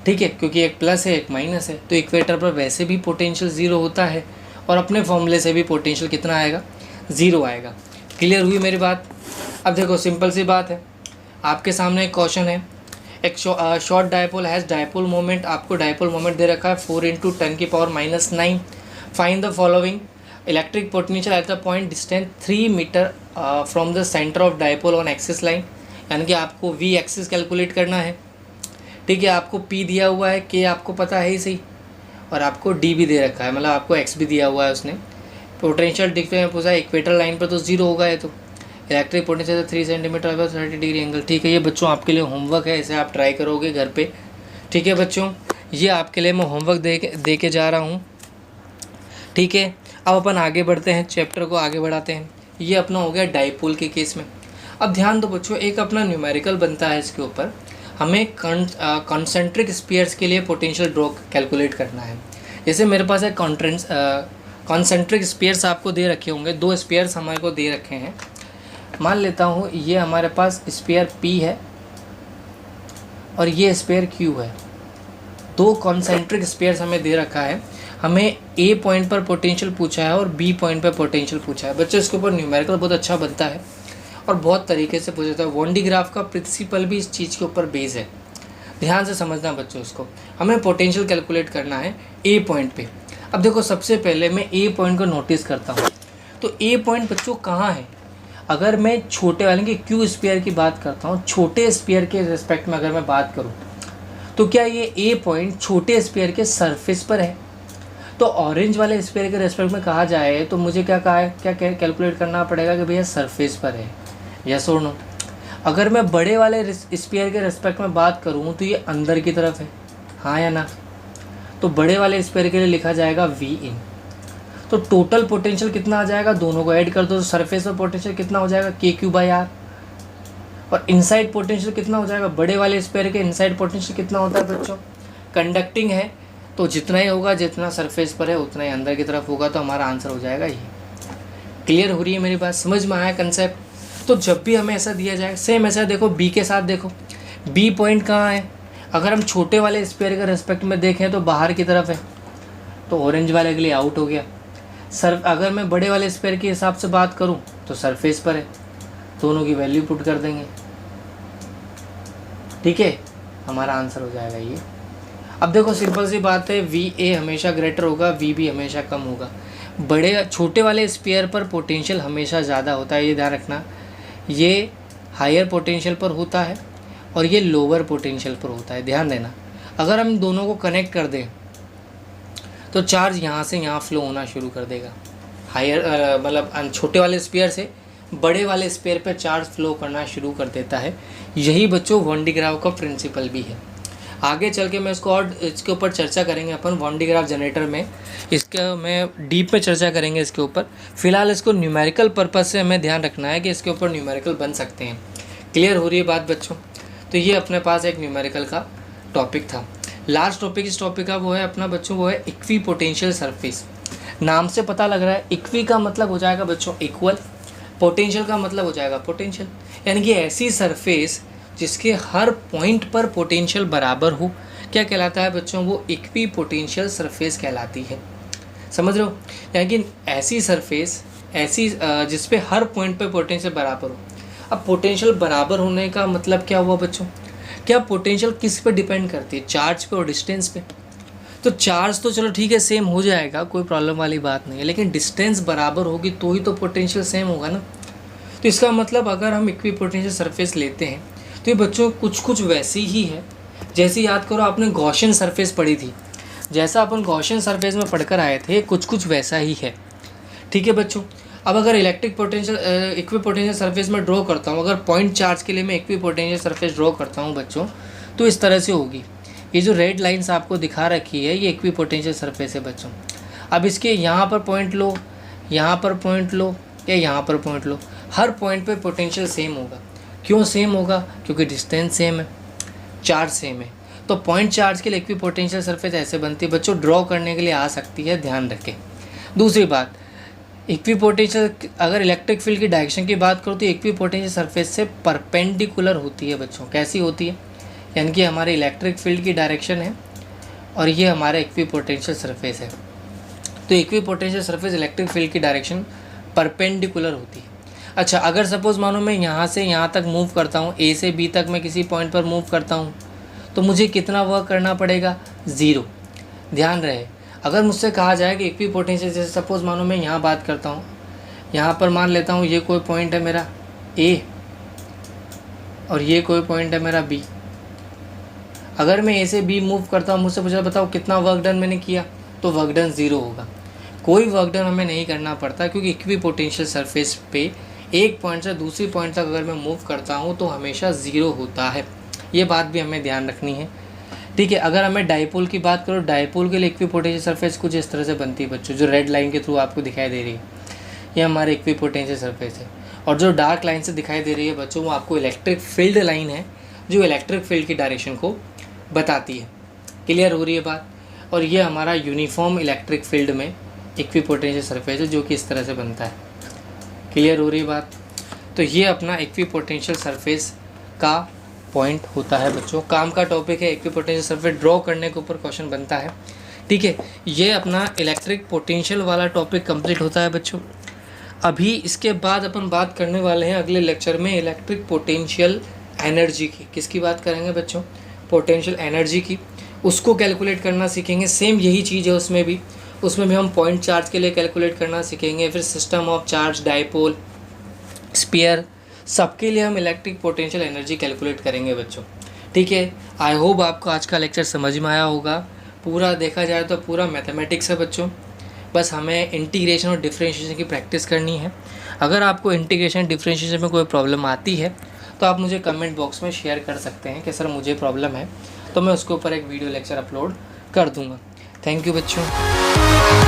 S1: ठीक है, क्योंकि एक प्लस है एक माइनस है, तो इक्वेटर पर वैसे भी पोटेंशियल 0 होता है और अपने फॉर्मूले से भी पोटेंशियल कितना आएगा 0 आएगा। क्लियर हुई मेरी बात। अब देखो सिंपल सी बात है, आपके सामने एक क्वेश्चन है, एक short dipole has dipole moment, आपको डायपोल मोमेंट दे रखा है 4 × 10⁻⁹। Find the following electric potential at the point distance 3 metre from the centre of dipole on axis line, यानी कि आपको वी एक्सिस कैलकुलेट करना है, ठीक है। आपको पी दिया हुआ है, के आपको पता है ही सही, और आपको डी भी दे रखा है, मतलब आपको एक्स भी दिया हुआ है उसने। पोटेंशियल डिफरेंस पूछा है, इक्वेटर लाइन पर तो 0 होगा, ये तो electric potential 3 centimetre 30 degree angle, ठीक है। ये बच्चों आपके लिए होमवर्क है, इसे आप ट्राई करोगे घर पे, ठीक है बच्चों, ये आपके लिए मैं होमवर्क दे के जा रहा हूँ, ठीक है। अब अपन आगे बढ़ते हैं, चैप्टर को आगे बढ़ाते हैं। ये अपना हो गया डाइपोल के केस में। अब ध्यान दो बच्चों, एक अपना न्यूमेरिकल बनता है इसके ऊपर, हमें कॉन्सेंट्रिक स्फीयर्स के लिए पोटेंशियल ड्रॉ कैलकुलेट करना है। जैसे मेरे पास एक कॉन्सेंट्रिक स्फीयर्स आपको दे रखे होंगे, 2 स्फीयर्स हमारे को दे रखे हैं। मान लेता हूँ ये हमारे पास स्फीयर P है और ये स्फीयर Q है। 2 कॉन्सेंट्रिक स्फीयर्स हमें दे रखा है। हमें A पॉइंट पर पोटेंशियल पूछा है और B पॉइंट पर पोटेंशियल पूछा है। बच्चों इसके ऊपर न्यूमेरिकल बहुत अच्छा बनता है और बहुत तरीके से पूछा जाता है। वॉन डी ग्राफ का प्रिंसिपल भी इस चीज़ के ऊपर बेस है, ध्यान से समझना बच्चों इसको। हमें पोटेंशियल कैलकुलेट करना है A पॉइंट पे। अब देखो सबसे पहले मैं A पॉइंट को नोटिस करता हूँ। तो A पॉइंट बच्चों कहाँ है? अगर मैं छोटे वाले की Q स्फीयर की बात करता हूँ, छोटे स्फीयर के रिस्पेक्ट में अगर मैं बात करूँ, तो क्या ये A पॉइंट छोटे स्फीयर के सरफेस पर है? तो ऑरेंज वाले स्फीयर के रिस्पेक्ट में कहा जाए तो मुझे क्या कैलकुलेट करना पड़ेगा कि भैया सरफेस पर है, यस और नो। अगर मैं बड़े वाले स्फीयर के रिस्पेक्ट में बात करूं तो ये अंदर की तरफ है, हाँ या ना? तो बड़े वाले स्फीयर के लिए लिखा जाएगा V इन। तो टोटल पोटेंशियल कितना आ जाएगा, दोनों को ऐड कर दो तो सरफेस पर पोटेंशियल कितना हो जाएगा, KQ/R। और इनसाइड पोटेंशियल कितना हो जाएगा, बड़े वाले स्फीयर के इनसाइड पोटेंशियल कितना होता है बच्चों? कंडक्टिंग है तो जितना ही होगा, जितना सरफेस पर है उतना ही अंदर की तरफ होगा, तो हमारा आंसर हो जाएगा ये। क्लियर हो रही है मेरी बात, समझ में आया कंसेप्ट? तो जब भी हमें ऐसा दिया जाए, सेम ऐसा देखो B के साथ देखो, B पॉइंट कहाँ है? अगर हम छोटे वाले स्फीयर के रेस्पेक्ट में देखें तो बाहर की तरफ है, तो ऑरेंज वाले के लिए आउट हो गया। अगर मैं बड़े वाले स्फीयर के हिसाब से बात करूं तो सरफेस पर है, दोनों की वैल्यू पुट कर देंगे, ठीक है, हमारा आंसर हो जाएगा ये। अब देखो सिंपल सी बात है, VA हमेशा ग्रेटर होगा, VB हमेशा कम होगा। छोटे वाले स्फीयर पर पोटेंशियल हमेशा ज़्यादा होता है, ये ध्यान रखना। ये हायर पोटेंशियल पर होता है और ये लोअर पोटेंशियल पर होता है, ध्यान देना। अगर हम दोनों को कनेक्ट कर दें तो चार्ज यहाँ से यहाँ फ्लो होना शुरू कर देगा। हायर मतलब छोटे वाले स्फीयर से बड़े वाले स्फीयर पर चार्ज फ्लो करना शुरू कर देता है। यही बच्चों वॉन डी ग्राफ का प्रिंसिपल भी है। आगे चल के मैं इसको और इसके ऊपर चर्चा करेंगे अपन वॉन डी ग्राफ जनरेटर में, इसका मैं डीप में चर्चा करेंगे इसके ऊपर। फिलहाल इसको न्यूमेरिकल पर्पस से हमें ध्यान रखना है कि इसके ऊपर न्यूमेरिकल बन सकते हैं। क्लियर हो रही है बात बच्चों? तो ये अपने पास एक न्यूमेरिकल का टॉपिक था। लास्ट टॉपिक इस टॉपिक का वो है अपना बच्चों, वो है इक्वी पोटेंशियल सरफेस। नाम से पता लग रहा है, इक्वी का मतलब हो जाएगा बच्चों इक्वल, पोटेंशियल का मतलब हो जाएगा पोटेंशियल, यानी कि ऐसी सरफेस जिसके हर पॉइंट पर पोटेंशियल बराबर हो, क्या कहलाता है बच्चों? वो इक्वी पोटेंशियल सरफेस कहलाती है। समझ रहे हो? यानी कि ऐसी सरफेस ऐसी जिस पे हर पॉइंट पे पोटेंशियल बराबर हो। अब पोटेंशियल बराबर होने का मतलब क्या हुआ बच्चों? क्या पोटेंशियल किस पे डिपेंड करती है? चार्ज पे और डिस्टेंस पे। तो चार्ज तो चलो ठीक है सेम हो जाएगा, कोई प्रॉब्लम वाली बात नहीं है, लेकिन डिस्टेंस बराबर होगी तो ही तो पोटेंशियल सेम होगा ना। तो इसका मतलब अगर हम इक्वी पोटेंशियल सरफेस लेते हैं तो ये बच्चों कुछ वैसी ही है जैसे, याद करो आपने गॉसियन सरफेस पढ़ी थी, जैसा अपन गॉसियन सरफेस में पढ़कर आए थे, कुछ वैसा ही है, ठीक है बच्चों। अब अगर electric potential equi potential surface में ड्रॉ करता हूँ, अगर पॉइंट चार्ज के लिए मैं इक्वी पोटेंशियल सरफेस ड्रॉ करता हूँ बच्चों, तो इस तरह से होगी। ये जो रेड लाइन्स आपको दिखा रखी है ये इक्वी पोटेंशियल सरफेस है बच्चों। अब इसके यहाँ पर पॉइंट लो, यहाँ पर पॉइंट लो या यहाँ पर पॉइंट लो, हर पॉइंट पे पोटेंशियल सेम होगा। क्यों सेम होगा? क्योंकि डिस्टेंस सेम है, चार्ज सेम है। तो पॉइंट चार्ज के लिए इक्वी पोटेंशियल सरफेस ऐसे बनती है बच्चों, ड्रॉ करने के लिए आ सकती है, ध्यान रखें। दूसरी बात, इक्वी पोटेंशियल अगर इलेक्ट्रिक फील्ड की डायरेक्शन की बात करो तो इक्वी पोटेंशियल सरफेस से परपेंडिकुलर होती है बच्चों। कैसी होती है? यानी कि हमारे इलेक्ट्रिक फील्ड की डायरेक्शन है और ये हमारा इक्वी पोटेंशियल सरफेस है। तो equi potential surface electric field की डायरेक्शन परपेंडिकुलर होती है। अच्छा, अगर सपोज़ मानो मैं यहाँ से यहाँ तक मूव करता हूँ, A से B तक मैं किसी पॉइंट पर मूव करता हूँ, तो मुझे कितना वर्क करना पड़ेगा? 0। ध्यान रहे, अगर मुझसे कहा जाए कि इक्वी पोटेंशियल, जैसे सपोज़ मानो मैं यहाँ बात करता हूँ, यहाँ पर मान लेता हूँ ये कोई पॉइंट है मेरा A और ये कोई पॉइंट है मेरा B। अगर मैं A से B मूव करता हूँ, मुझसे पूछा बताओ कितना वर्क डन मैंने किया, तो वर्क डन 0 होगा। कोई वर्क डन हमें नहीं करना पड़ता, क्योंकि इक्वी पोटेंशियल सरफेस पे एक पॉइंट से दूसरी पॉइंट तक अगर मैं मूव करता हूँ तो हमेशा 0 होता है। ये बात भी हमें ध्यान रखनी है। ठीक है। अगर हमें डाइपोल की बात करो, डाइपोल के लिए इक्विपोटेंशियल सरफेस कुछ इस तरह से बनती है बच्चों, जो रेड लाइन के थ्रू आपको दिखाई दे रही है, ये हमारे इक्विपोटेंशियल सरफेस है। और जो डार्क लाइन से दिखाई दे रही है बच्चों, वो आपको इलेक्ट्रिक फील्ड लाइन है, जो इलेक्ट्रिक फील्ड की डायरेक्शन को बताती है। क्लियर हो रही है बात। और ये हमारा यूनिफॉर्म इलेक्ट्रिक फील्ड में इक्विपोटेंशियल सरफेस है, जो कि इस तरह से बनता है। क्लियर हो रही है बात। तो ये अपना इक्विपोटेंशियल सरफेस का पॉइंट होता है बच्चों। काम का टॉपिक है, इक्विपोटेंशियल सरफेस ड्रॉ करने के ऊपर क्वेश्चन बनता है। ठीक है, ये अपना इलेक्ट्रिक पोटेंशियल वाला टॉपिक कंप्लीट होता है बच्चों। अभी इसके बाद अपन बात करने वाले हैं अगले लेक्चर में इलेक्ट्रिक पोटेंशियल एनर्जी की। किसकी बात करेंगे बच्चों? पोटेंशियल एनर्जी की। उसको कैलकुलेट करना सीखेंगे। सेम यही चीज़ है उसमें भी हम पॉइंट चार्ज के लिए कैलकुलेट करना सीखेंगे। फिर system of charge, dipole, sphere, सबके लिए हम इलेक्ट्रिक पोटेंशियल एनर्जी कैलकुलेट करेंगे बच्चों। ठीक है, आई होप आपको आज का लेक्चर समझ में आया होगा। पूरा देखा जाए तो पूरा मैथमेटिक्स है बच्चों, बस हमें इंटीग्रेशन और डिफरेंशिएशन की प्रैक्टिस करनी है। अगर आपको इंटीग्रेशन डिफरेंशिएशन में कोई प्रॉब्लम आती है तो आप मुझे कमेंट बॉक्स में शेयर कर सकते हैं कि सर मुझे प्रॉब्लम है, तो मैं उसके ऊपर एक वीडियो लेक्चर अपलोड कर दूंगा। थैंक यू बच्चों।